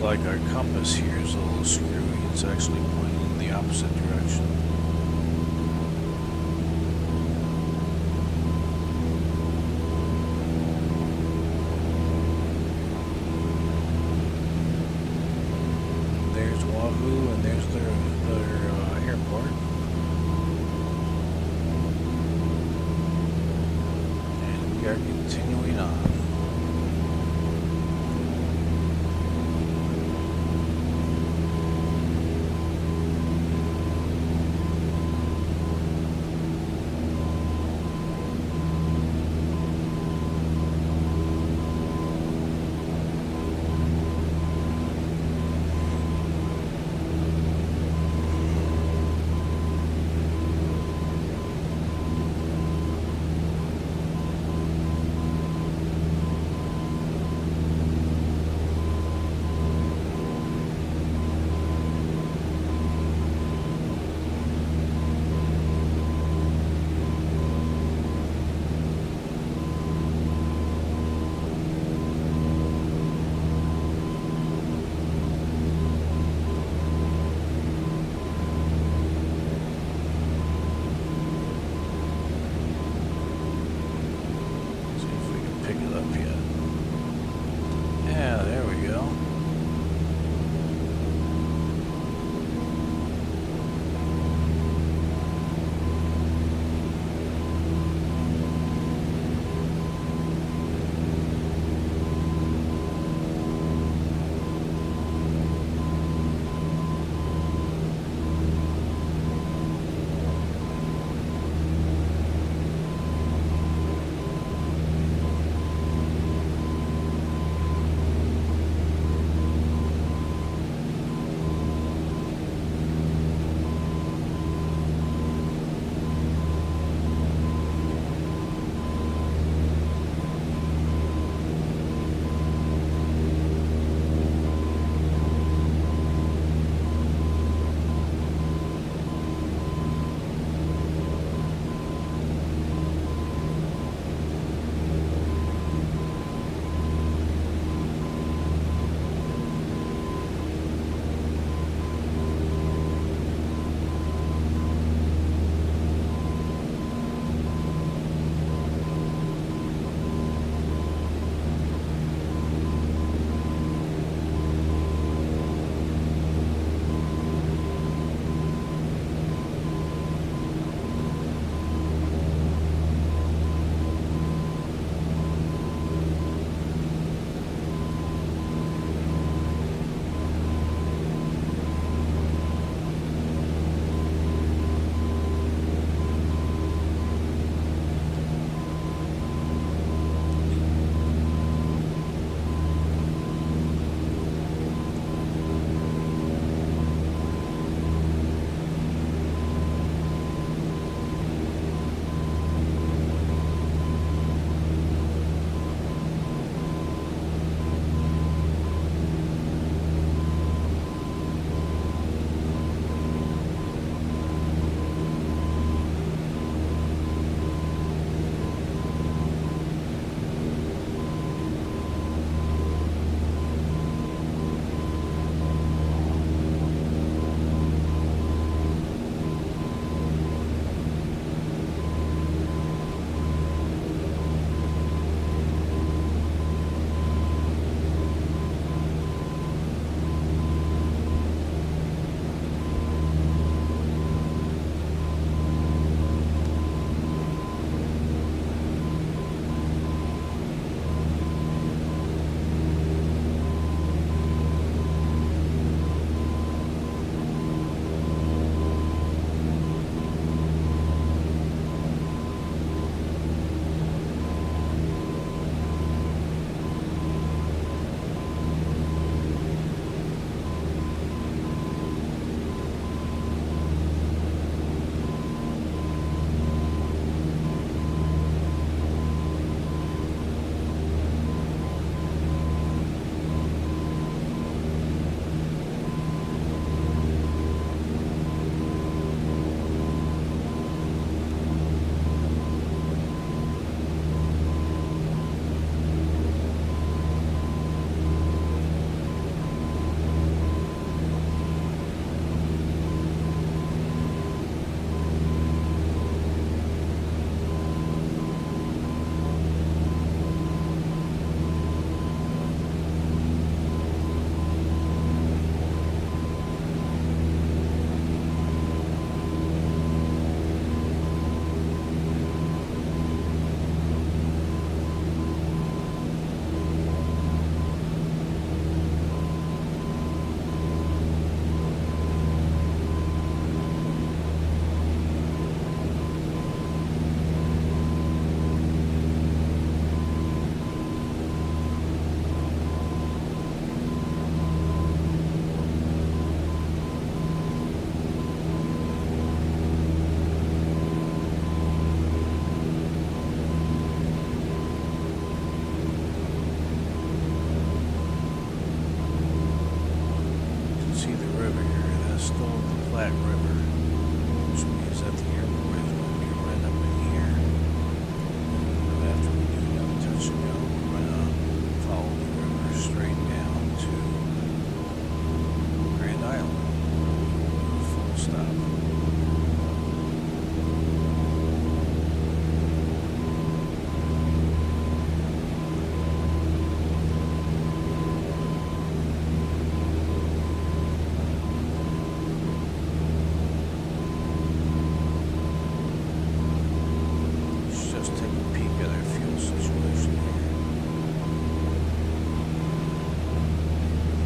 Like our compass here is a little screwy. It's actually pointing in the opposite direction. There's Wahoo, and there's their airport. And we are continuing on. Platte River, which means that the airport is going to be right up in here. And after we do another touch and go, we're going to follow the river straight down to Grand Island. Full stop.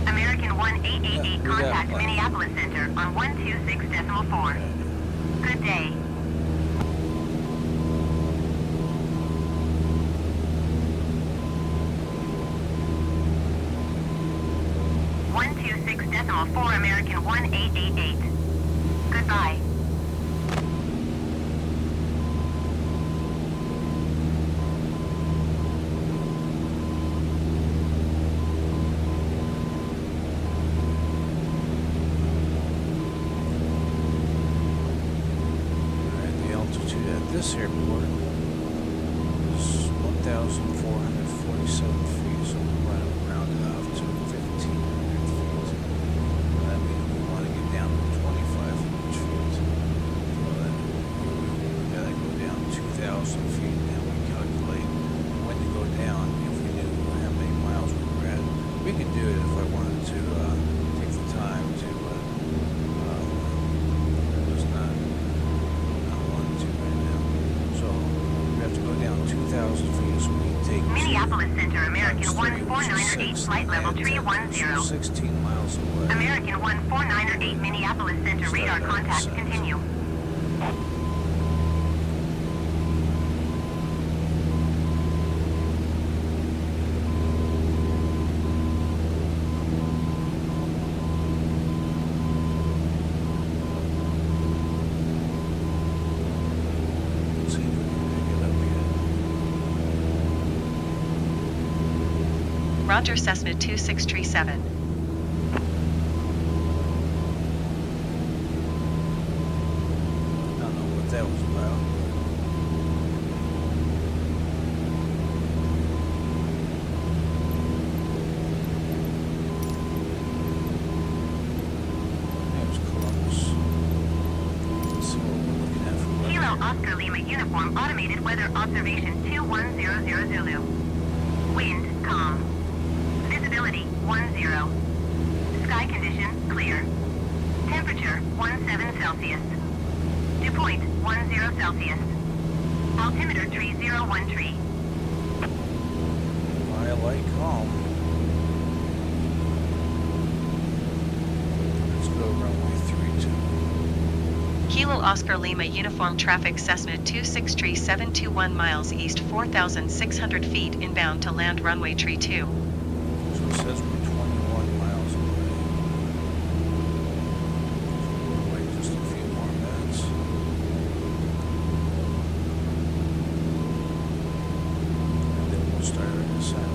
American 1888 contact Minneapolis Center on 126.4. Good day. .4 American 1888. Goodbye. This airport is 1,447 feet, so we're going to round it off to 1,500 feet. That means we want to get down to 2,500 feet. So then we got to go down 2,000 feet, and we calculate when to go down if we knew how many miles we were at. We could do it if I wanted to take the time to just not want to right now. So we have to go down 2,000 feet, so we take Minneapolis Center, American 1498, flight level 310. 16 miles away. American 1498, Minneapolis Center, radar contact, continue. Roger, Cessna 2637. I don't know what that was about. There's Columbus. Let's see what we're looking at for weather. Kilo Oscar Lima Uniform Automated Weather Observation 2100 Zulu. Wind calm. Visibility 10. Sky condition clear. Temperature 17 Celsius. Dew point 10 Celsius. Altimeter 301 tree. I like calm. Let's go runway 32. Kilo Oscar Lima Uniform Traffic Cessna 263-721 miles east 4,600 feet inbound to land runway 32. So it says we're 21 miles away. So we'll wait just a few more minutes. And then we'll start our descent.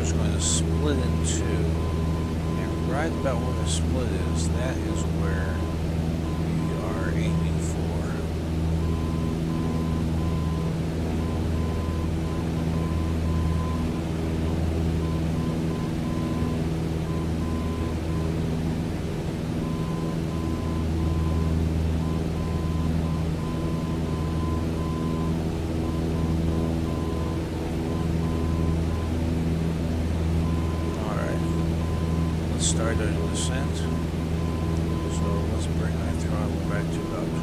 is going to split in two. And right about where the split is, that is where we are aiming for. Start our descent, so let's bring our throttle back to about 2100.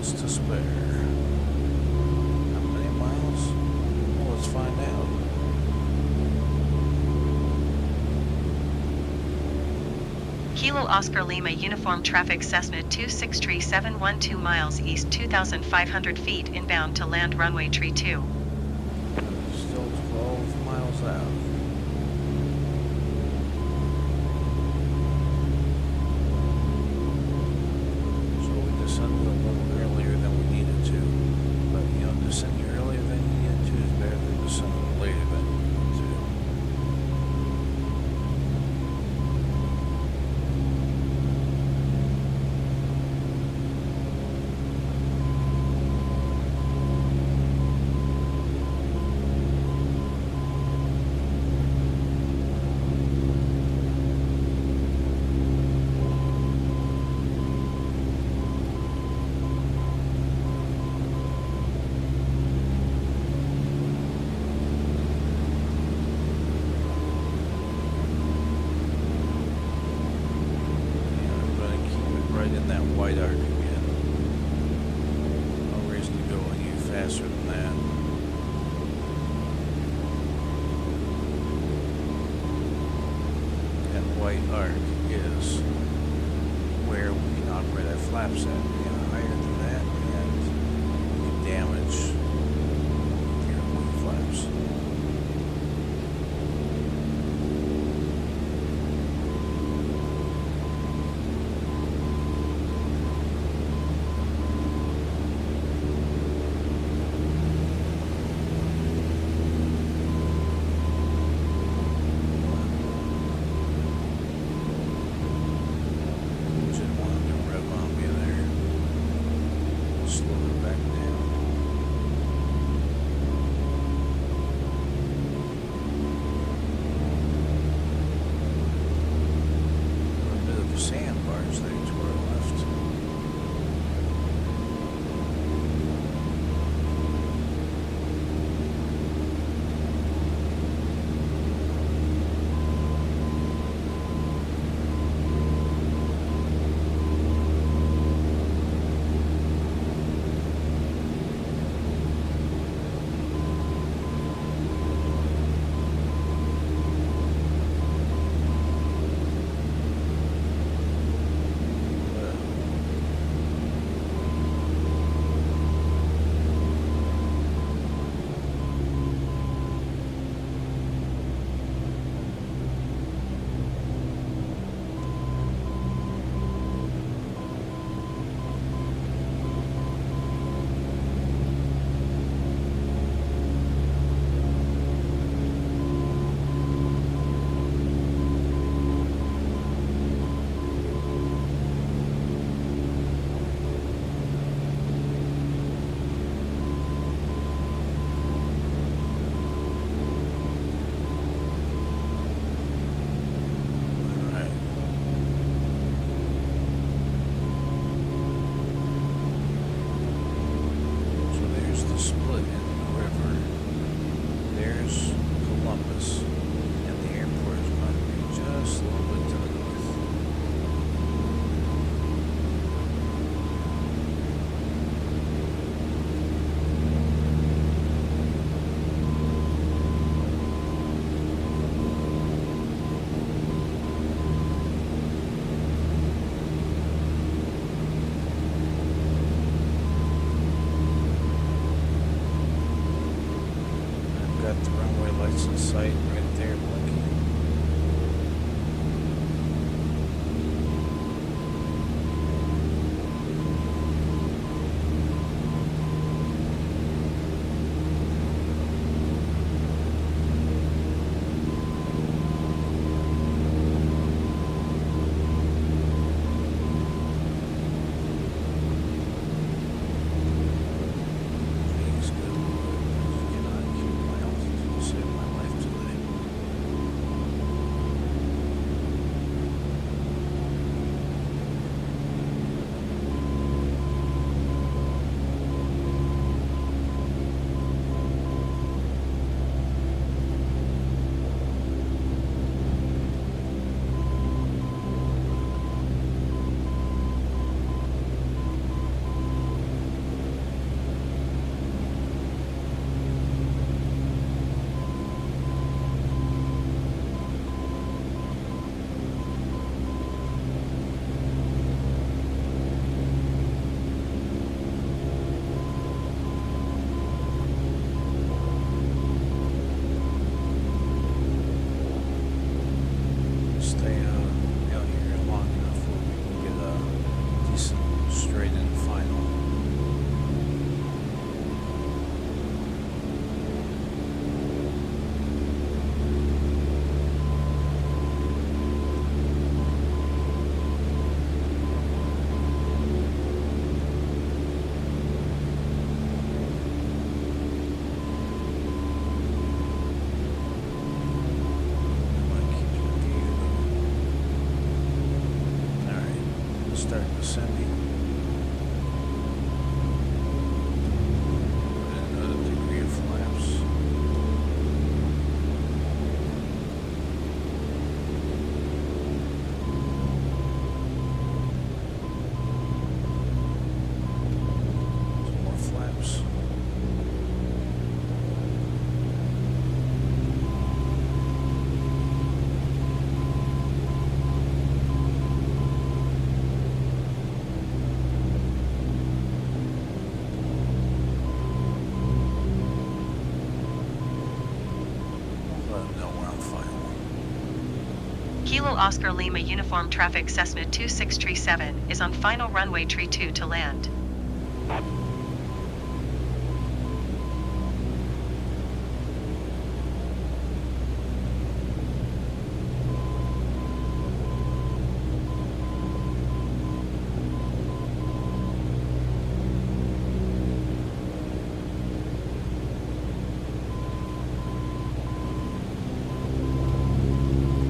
To spare. How many miles? Well, let's find out. Kilo Oscar Lima Uniform Traffic Cessna 263-712 miles east 2,500 feet inbound to land runway tree 2. Still 12 miles out. Descending earlier than you needed to is better than descending later than you needed to. In that white arc again. No reason to go any faster than that. That white arc is where we can operate our flaps at. Higher than that, and we damage your wing flaps. got the runway lights in sight right there blinking. Please, good Lord, cannot keep my altitude, save my life today. Stay out here long enough where we can get a decent straight in final. Might keep the view. Alright, start descending. Put in another degree of flaps. Some more flaps. Let them know we're on final. Kilo Oscar Lima Uniform Traffic Cessna 2637 is on final runway tree 2 to land.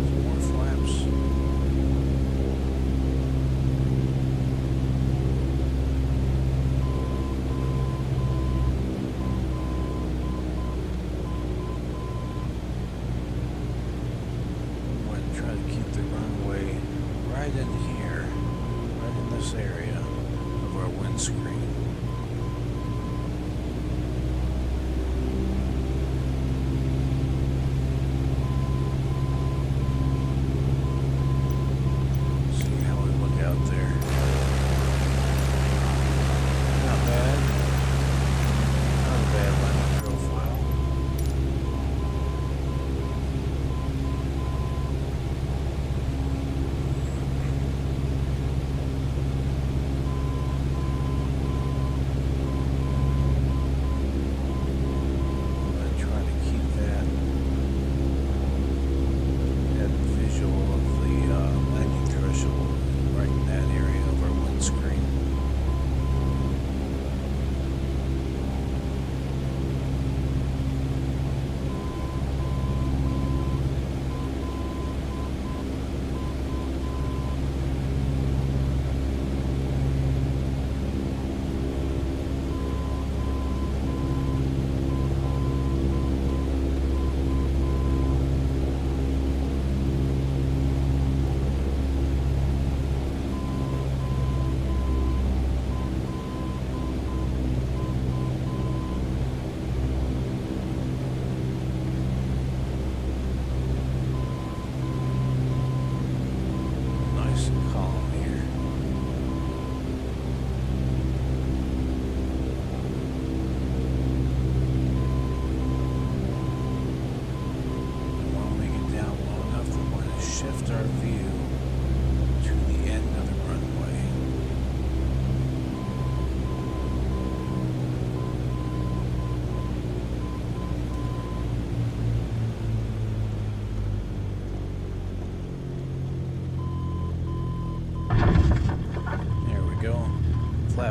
Some more flaps.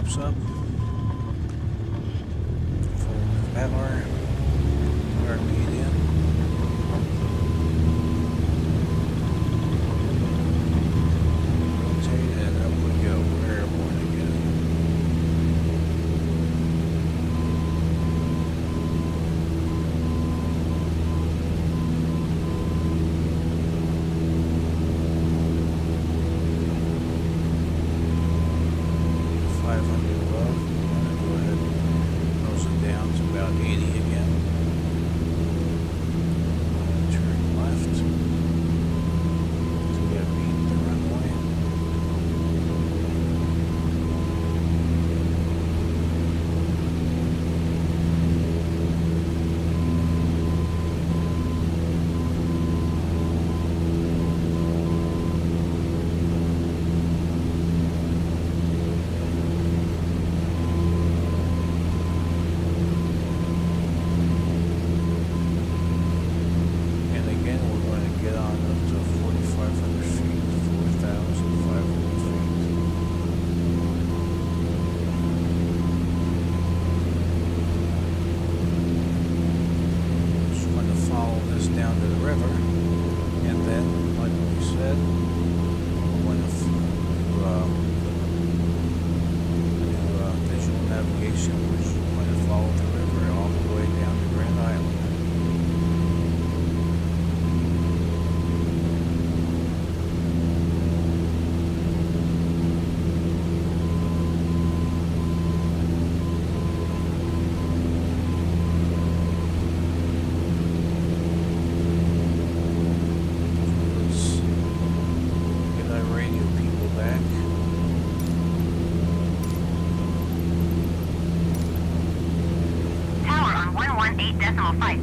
flaps up. Full power. Our medium. Rotate and up we go. We're airborne again.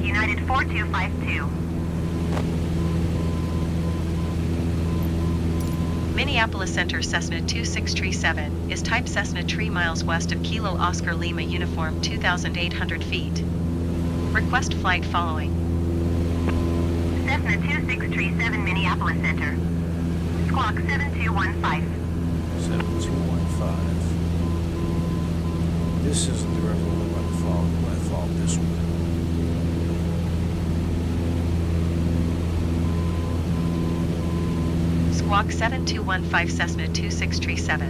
United 4252. Minneapolis Center Cessna 2637 is type Cessna 3 miles west of Kilo Oscar Lima uniform 2,800 feet. Request flight following. Cessna 2637 Minneapolis Center. Squawk 7215. 7215. This isn't the river we're going to follow. We're going to follow this one. Squawk 7215 Cessna 2637.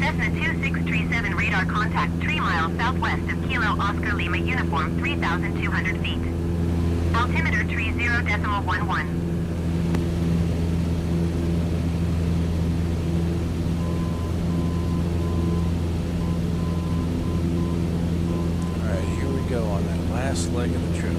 Cessna 2637 radar contact 3 miles southwest of Kilo Oscar Lima uniform 3,200 feet. Altimeter 30.11. Alright, here we go on that last leg of the trip.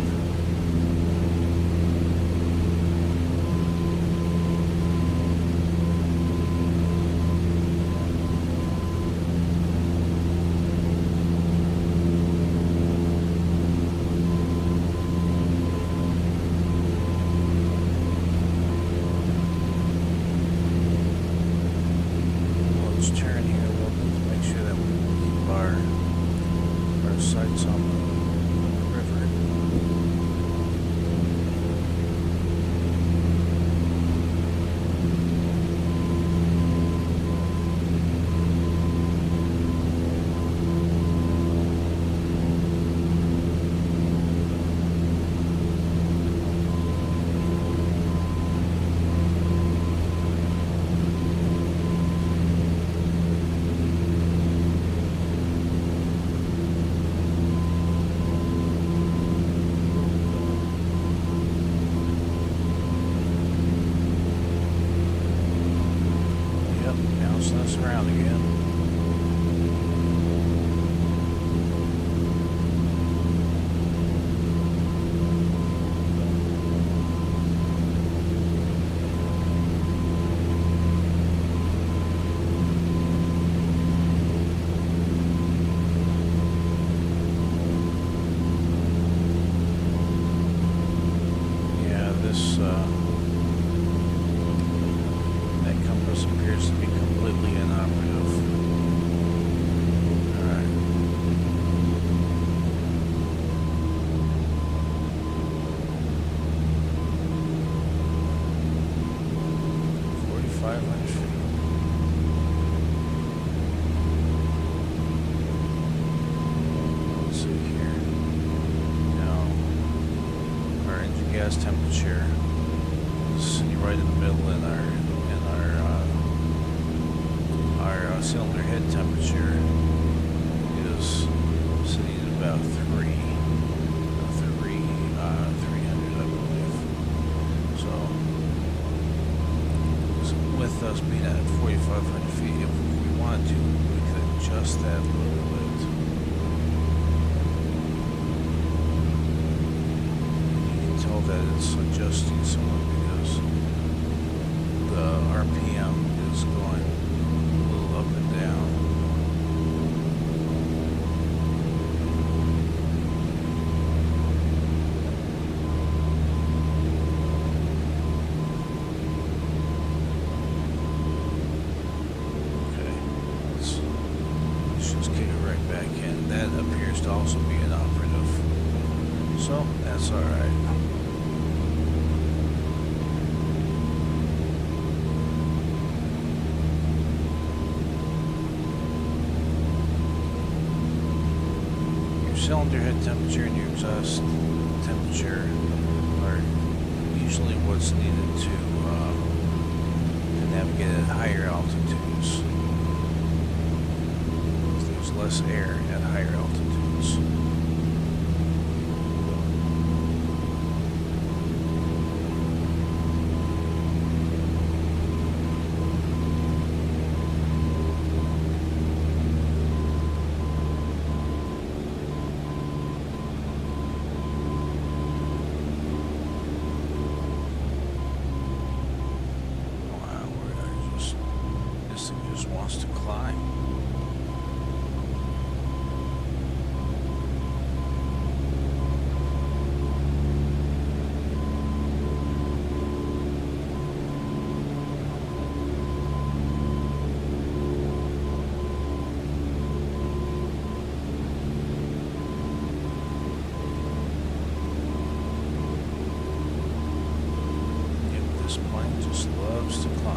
gas temperature is sitting right in the middle, and our cylinder head temperature is sitting at about 300, I believe. So with us being at 4,500 feet, if we wanted to, we could adjust that a little bit. You can tell that it's adjusting somewhat because the RPM is going a little up and down. Also be inoperative, so that's all right. Your cylinder head temperature and your exhaust temperature are usually what's needed to navigate at higher altitudes. There's less air at higher altitudes. This thing just wants to climb. This plane just loves to climb.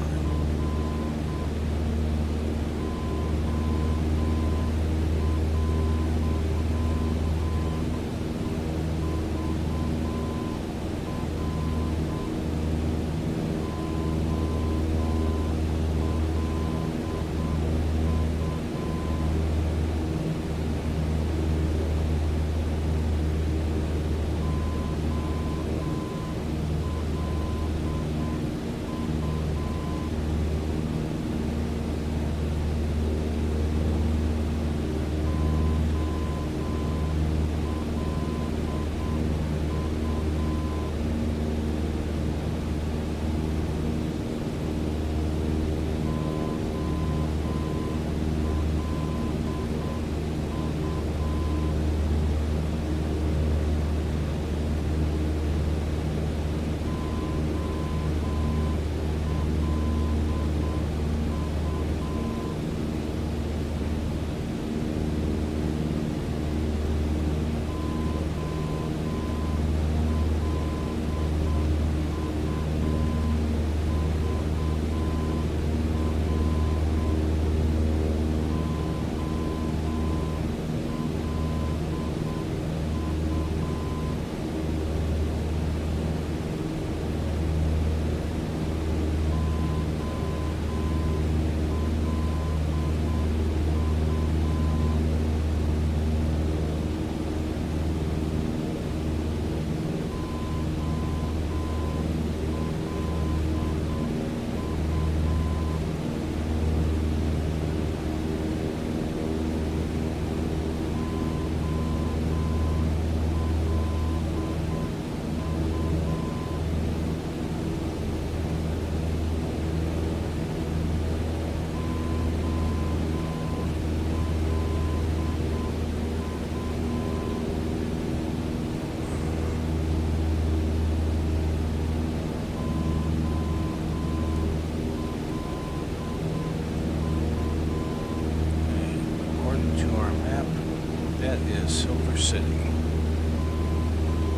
Silver City.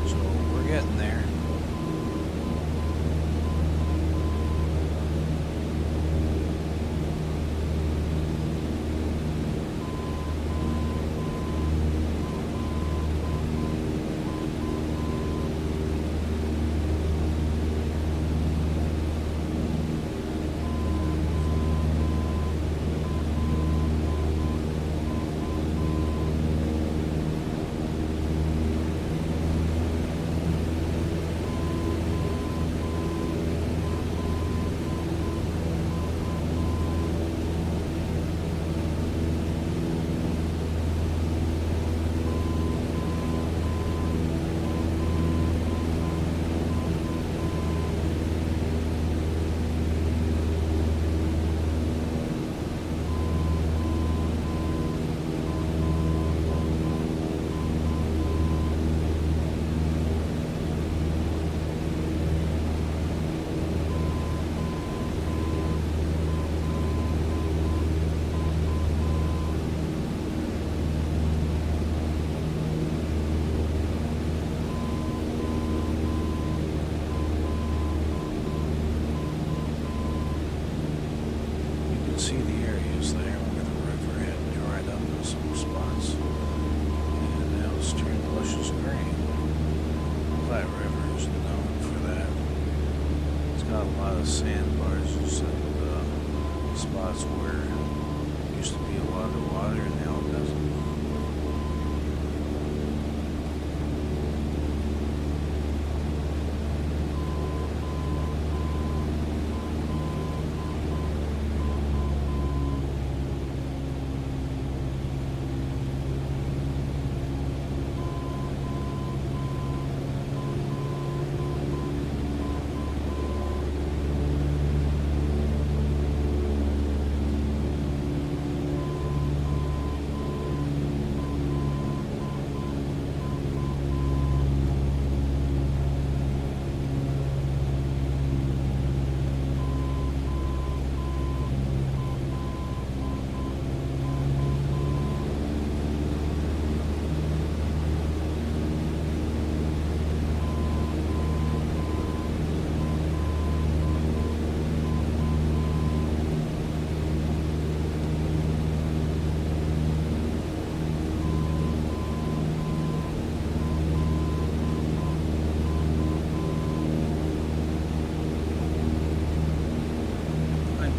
So we're getting there. spots where there used to be a lot of water and now it doesn't.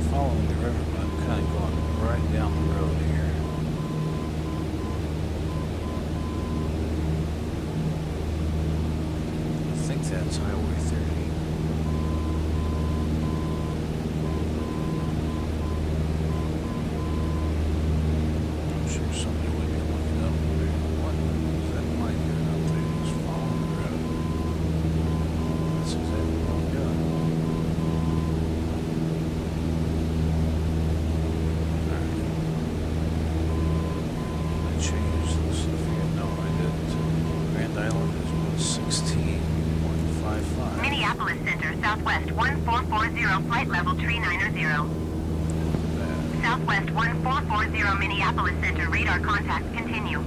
Following the river, but I'm kind of going right down the road here. I think that's Highway 30. I'm sure somebody would be looking up and be, what is that light doing up there? Just following the road. That's exactly what I'm doing. Minneapolis Center, Southwest 1440, flight level 390. Southwest 1440, Minneapolis Center, radar contact, continue.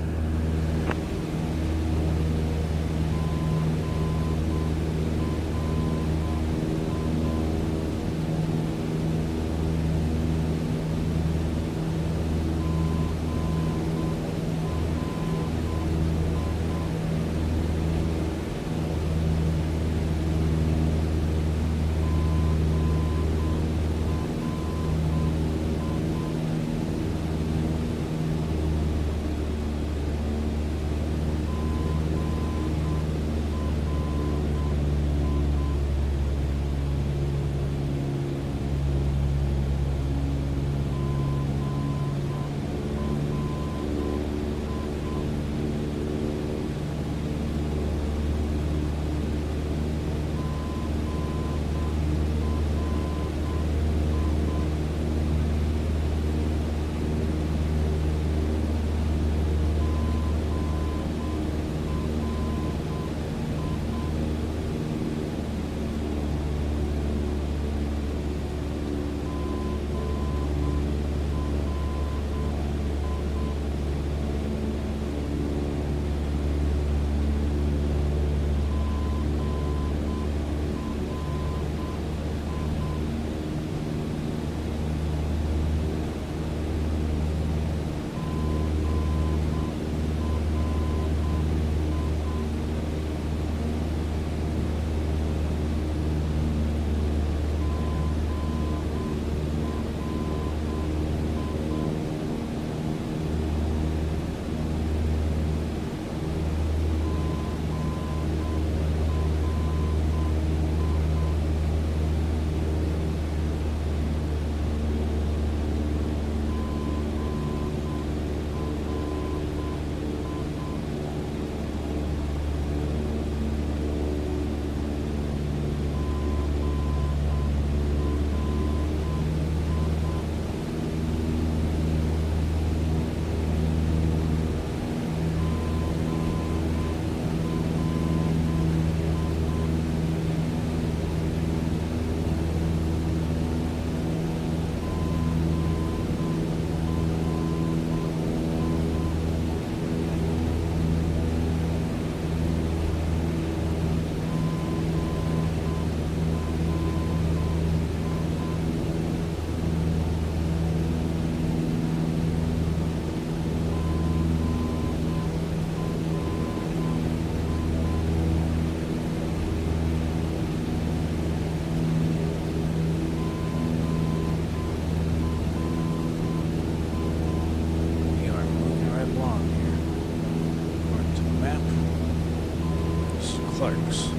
Clarks.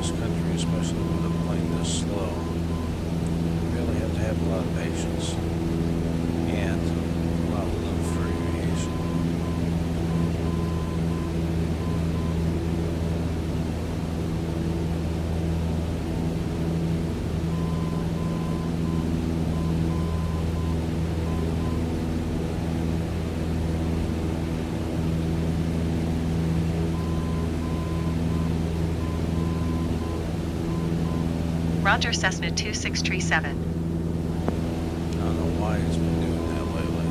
cross country, especially with a plane this slow, you really have to have a lot of patience and a lot of love for aviation. Roger, Cessna 2637. I don't know why it's been doing that lately.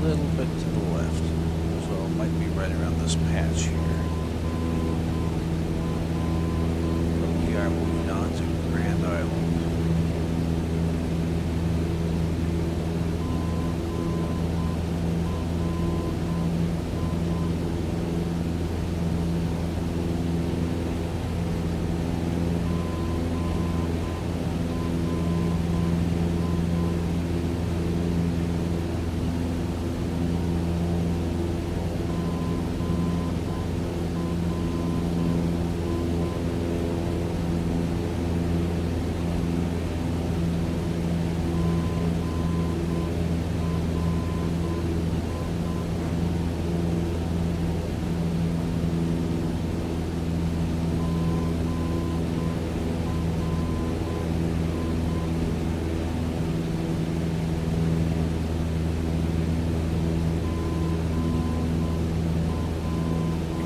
little bit to the left. So it might be right around this patch here. But we are moving on to Grand Island.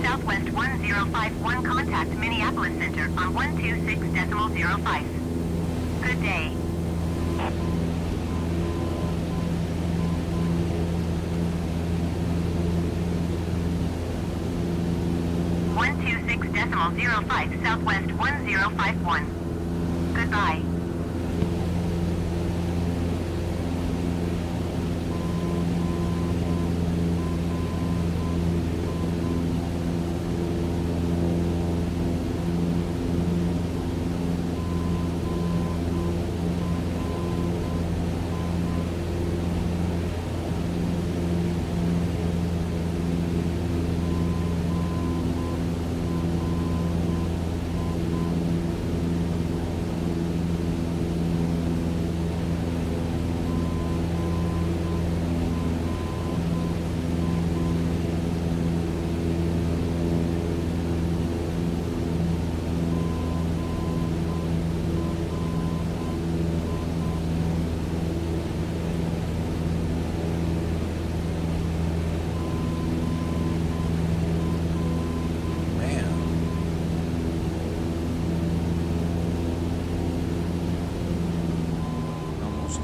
Southwest 1051, contact Minneapolis Center on 126.05. Good day. .05 Southwest 1051. Goodbye.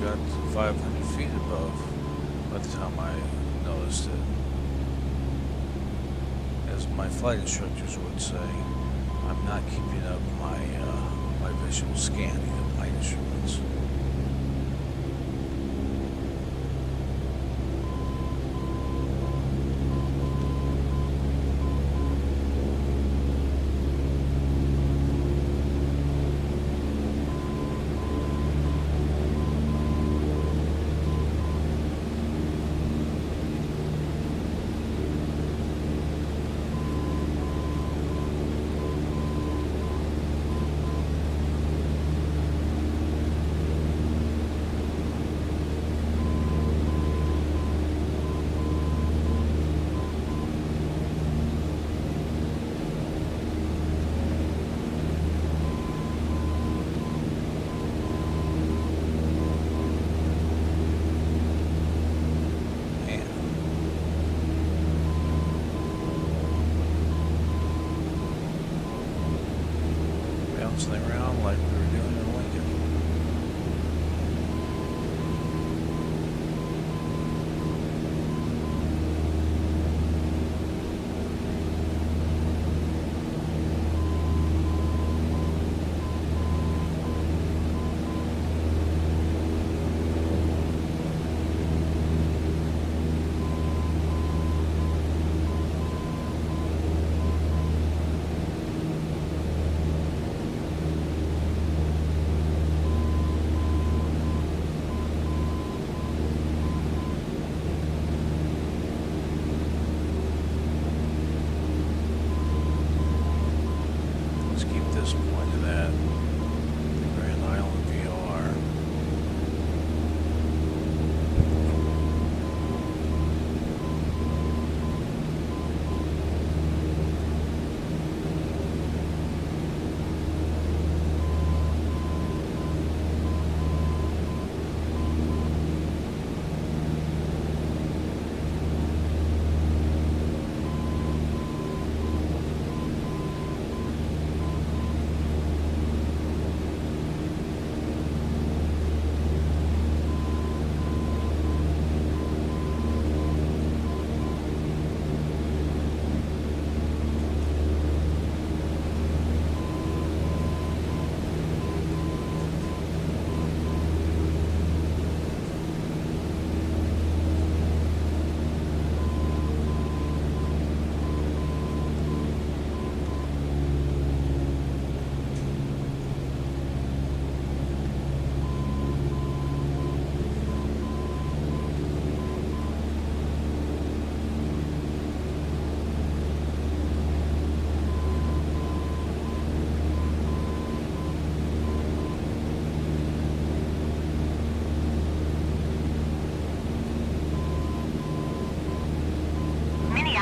Got 500 feet above by the time I noticed it. As my flight instructors would say, I'm not keeping up my visual scanning of my instruments.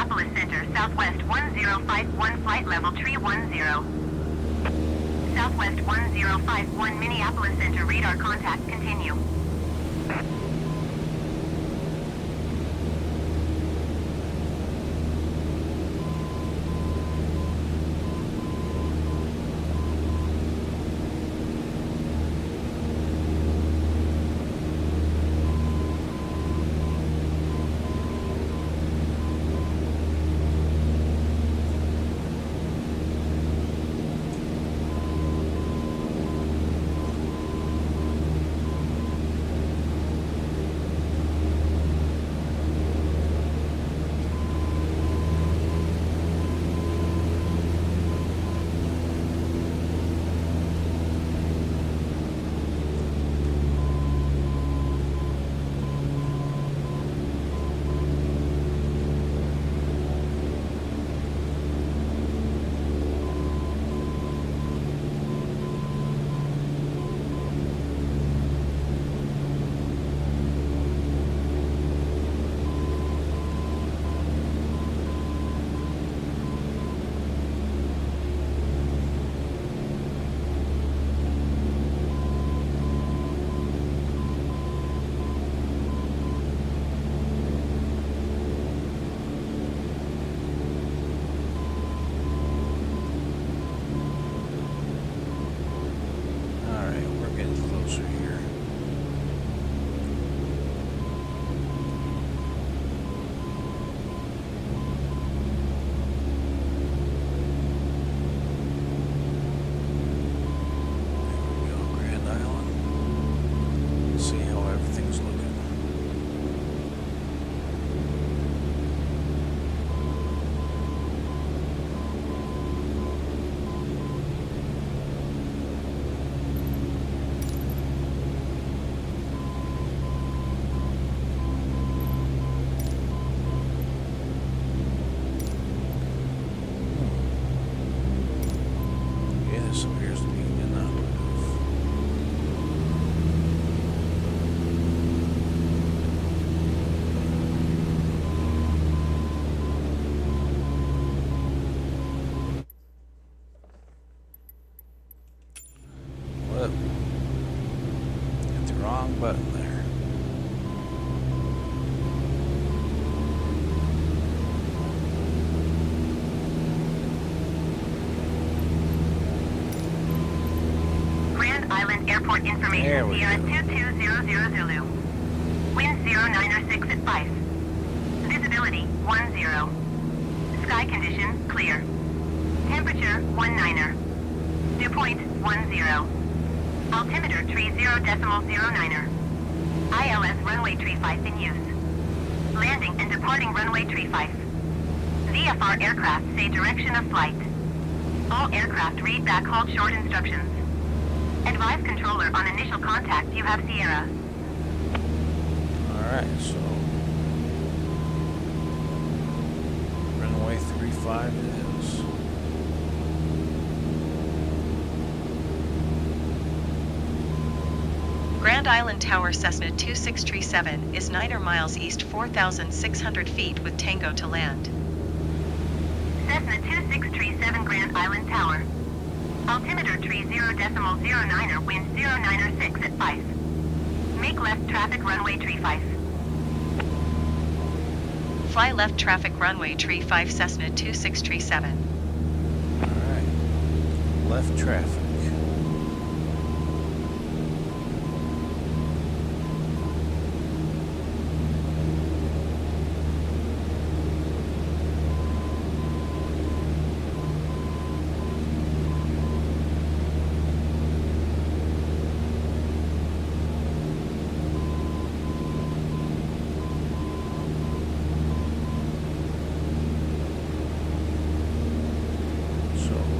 Minneapolis Center, southwest 1051, flight level 310. Southwest 1051, Minneapolis Center, radar contact, continue. button there. Grand Island Airport information, Sierra 2200 Zulu. Wind 096 at 5. Visibility 10. Sky condition clear. Temperature 19er. Dew point 10. Altimeter 30.09er. ILS runway 35 in use. Landing and departing runway 35. VFR aircraft say direction of flight. All aircraft read back halt short instructions. Advise controller on initial contact you have Sierra. Alright, so runway 35 it is. Grand Island Tower Cessna 2637 is 9 miles east 4,600 feet with Tango to land. Cessna 2637 Grand Island Tower. Altimeter 30.09er, wind 096 at 5. Make left traffic runway 35. Fly left traffic runway 35 Cessna 2637. Alright, left traffic.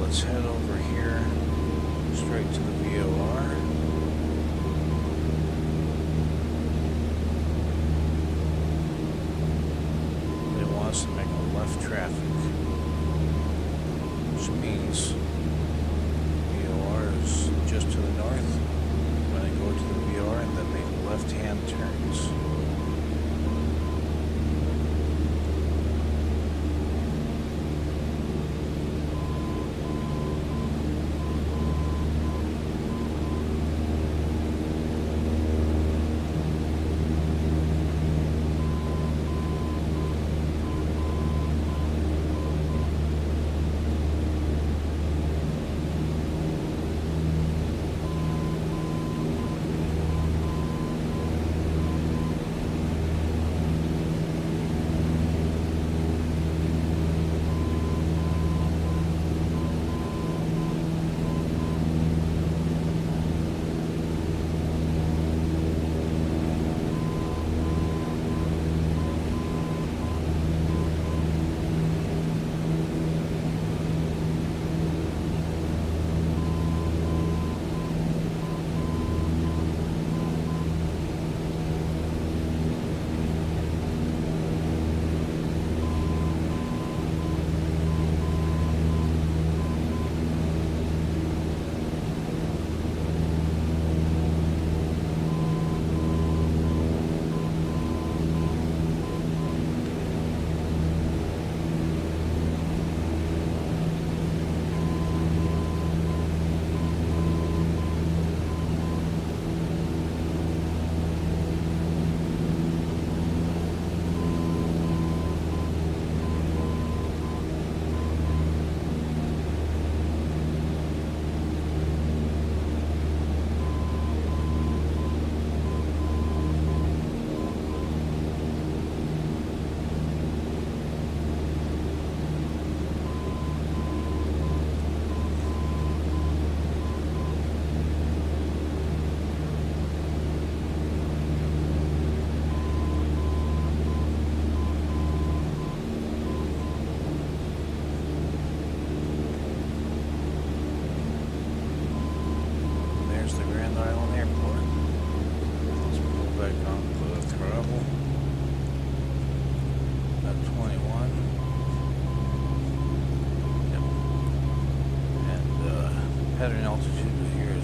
Let's head over here straight to the VOR. They want us to make a left traffic, which means VOR is just to the north. We're going to go to the VOR and then make left-hand turns.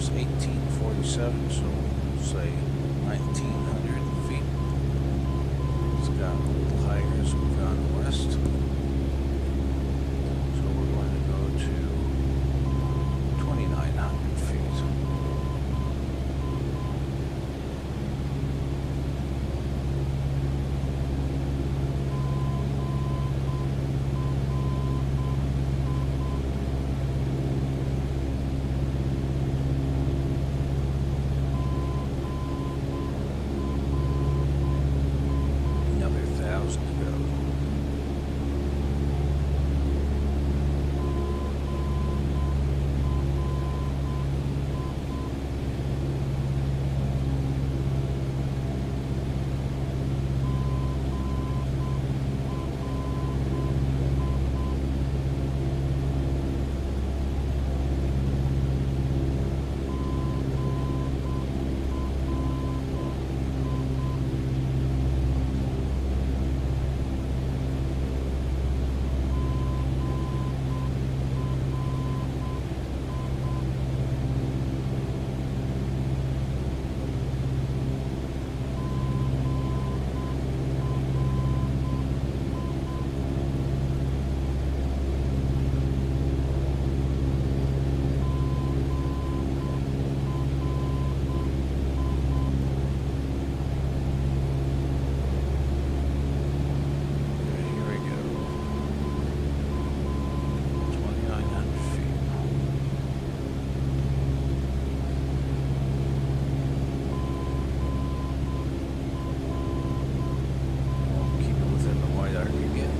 is 1847, so we'll say 1900 feet. It's got a little higher as we've gone west. So we're going to go to 2900 feet. Another 1,000 to go. Here we go. 2,900 feet. We'll keep it within the wide arc again.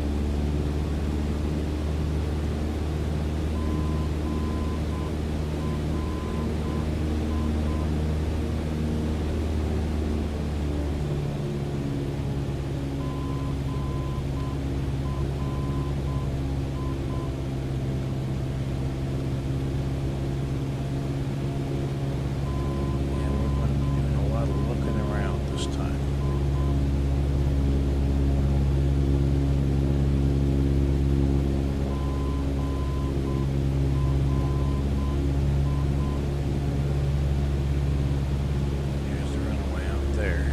And we're going to be doing a lot of looking around this time. Here's the runway out there.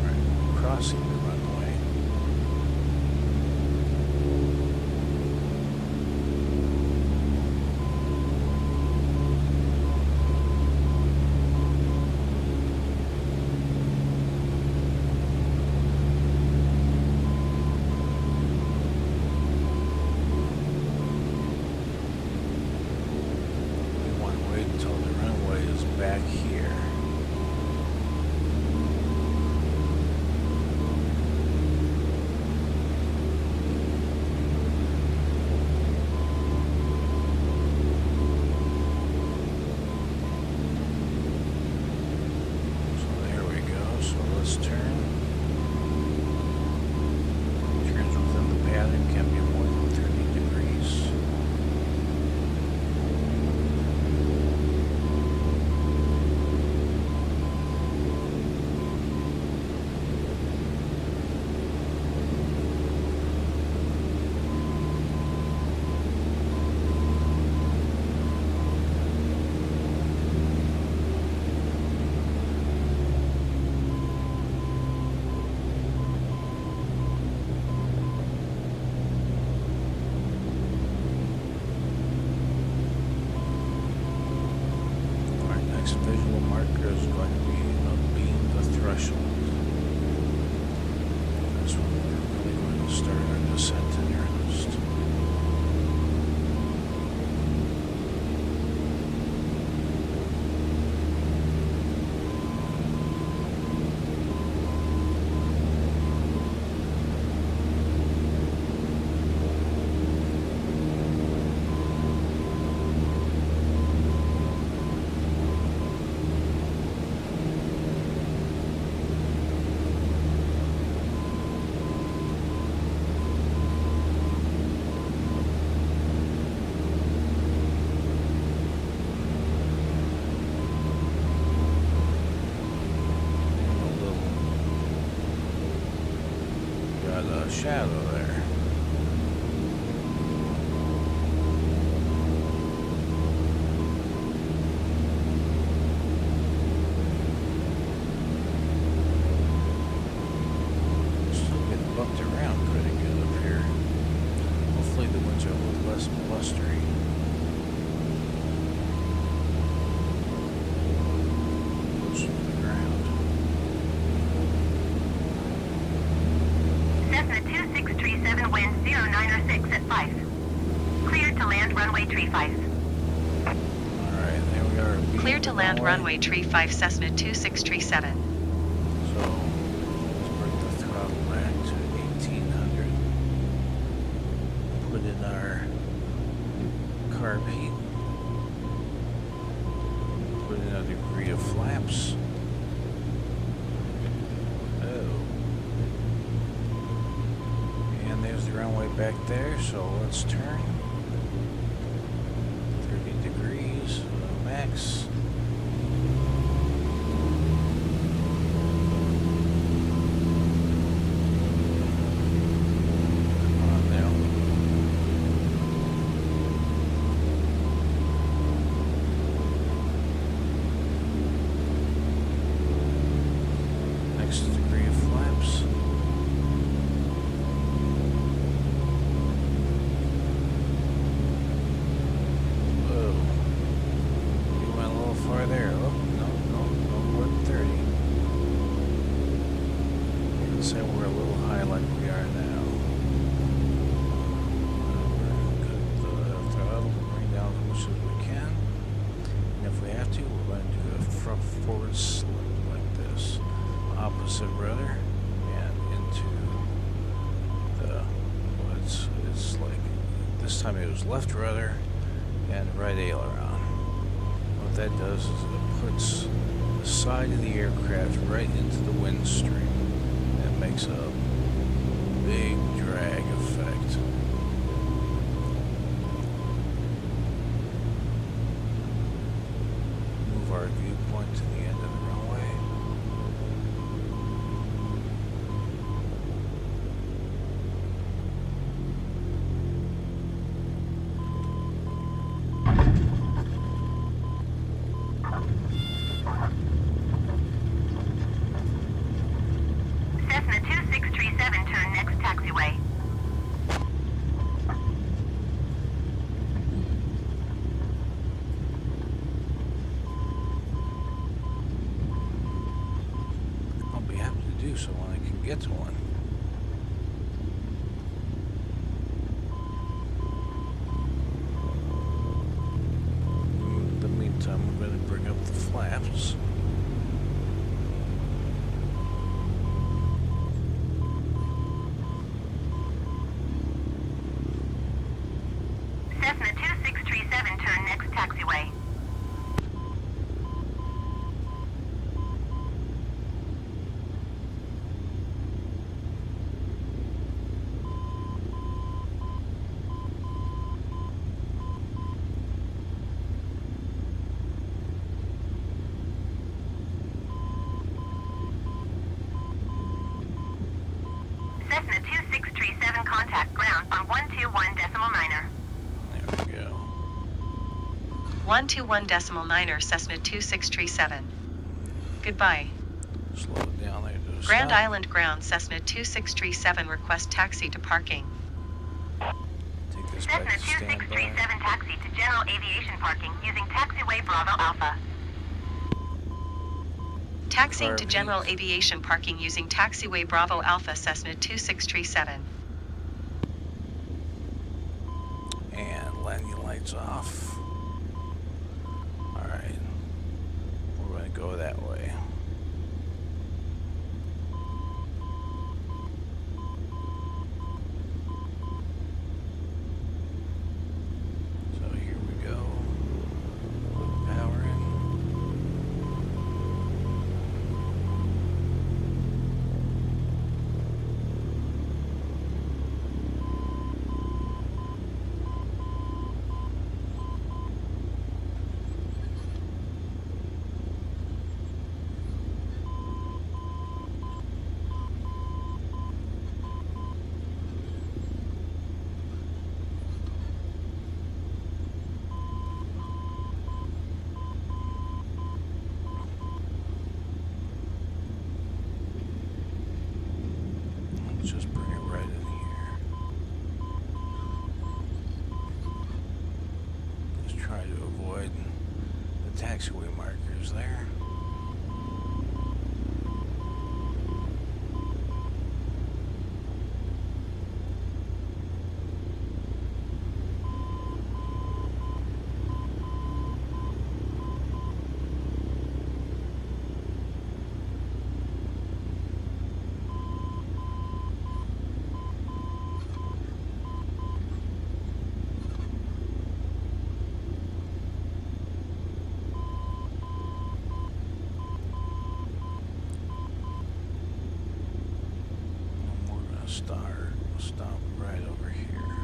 Alright, crossing the runway. We want to wait until the runway is back here. So there we go. So let's turn. Turns within the pattern can be more than 30 degrees. Our next visual marker is going to be being the threshold. That's when we're really going to start our descent in earnest. blustery. Close to the ground. Cessna 2637, wind 0906 at 5. Cleared to land runway tree 5. Alright, there we are. Clear to land runway tree 5 Cessna 2637. So, let's bring the throttle back to 1800. Put in our carb heat. Put in a degree of flaps. Oh. And there's the runway back there, so let's turn. 30 degrees, max. Come on now. Next degree of flaps. Whoa. You went a little far there. Oh, no more than 30. You can say we're a little high like we are now. We're going to cut the throttle, bring down as much as we can. And if we have to, we're going to do a front forward slip like this. Opposite rudder and into the, well, it's like, this time it was left rudder and right aileron. What that does is it puts the side of the aircraft right into the wind stream and makes a big drag effect. Move our viewpoint to the end of the runway. Cessna 2637, turn next taxiway. I'll be happy to do so when I can get to one. In the meantime, we're going to bring up the flaps. Cessna 2637, turn next taxiway. Cessna 2637, contact ground on 121.9er. There we go. 121.9er Cessna 2637. Goodbye. Slow it down there to a Grand stop. Island Ground Cessna 2637 request taxi to parking. Take this Cessna back to standby. 2637, taxi to general aviation parking using taxiway Bravo Alpha. Taxiing to Carb general heat. aviation parking using taxiway Bravo Alpha Cessna 2637. And landing lights off. Alright. We're going to go that way. So here we go. Put power in. taxiway markers there. Stop right over here.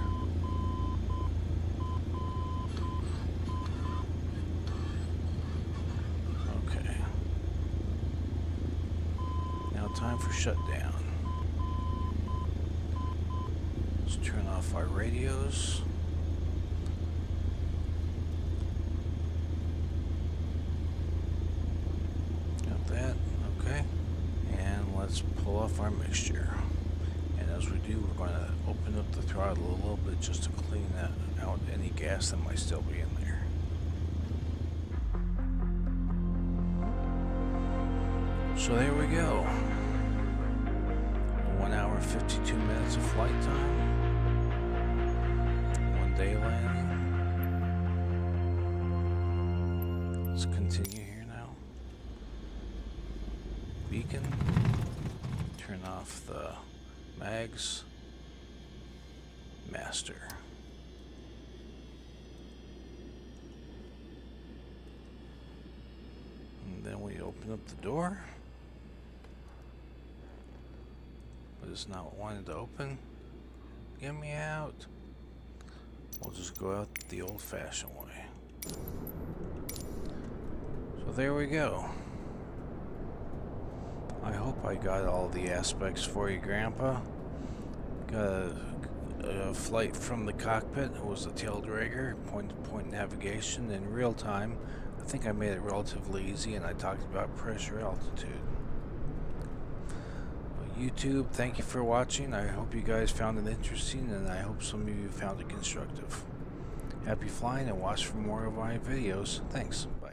Okay. Now time for shutdown. Let's turn off our radios. Got that. Okay. And let's pull off our mixture. As we do, we're going to open up the throttle a little bit just to clean out any gas that might still be in there. So there we go. 1 hour 52 minutes of flight time. 1 day landing. Let's continue here now. Beacon. Turn off the mags. Master. And then we open up the door. But it's not wanting to open. Get me out. We'll just go out the old-fashioned way. So there we go. I hope I got all the aspects for you, Grandpa. Got a flight from the cockpit. It was a tail dragger, point-to-point navigation in real time. I think I made it relatively easy, and I talked about pressure, altitude. YouTube, thank you for watching. I hope you guys found it interesting, and I hope some of you found it constructive. Happy flying, and watch for more of my videos. Thanks. Bye.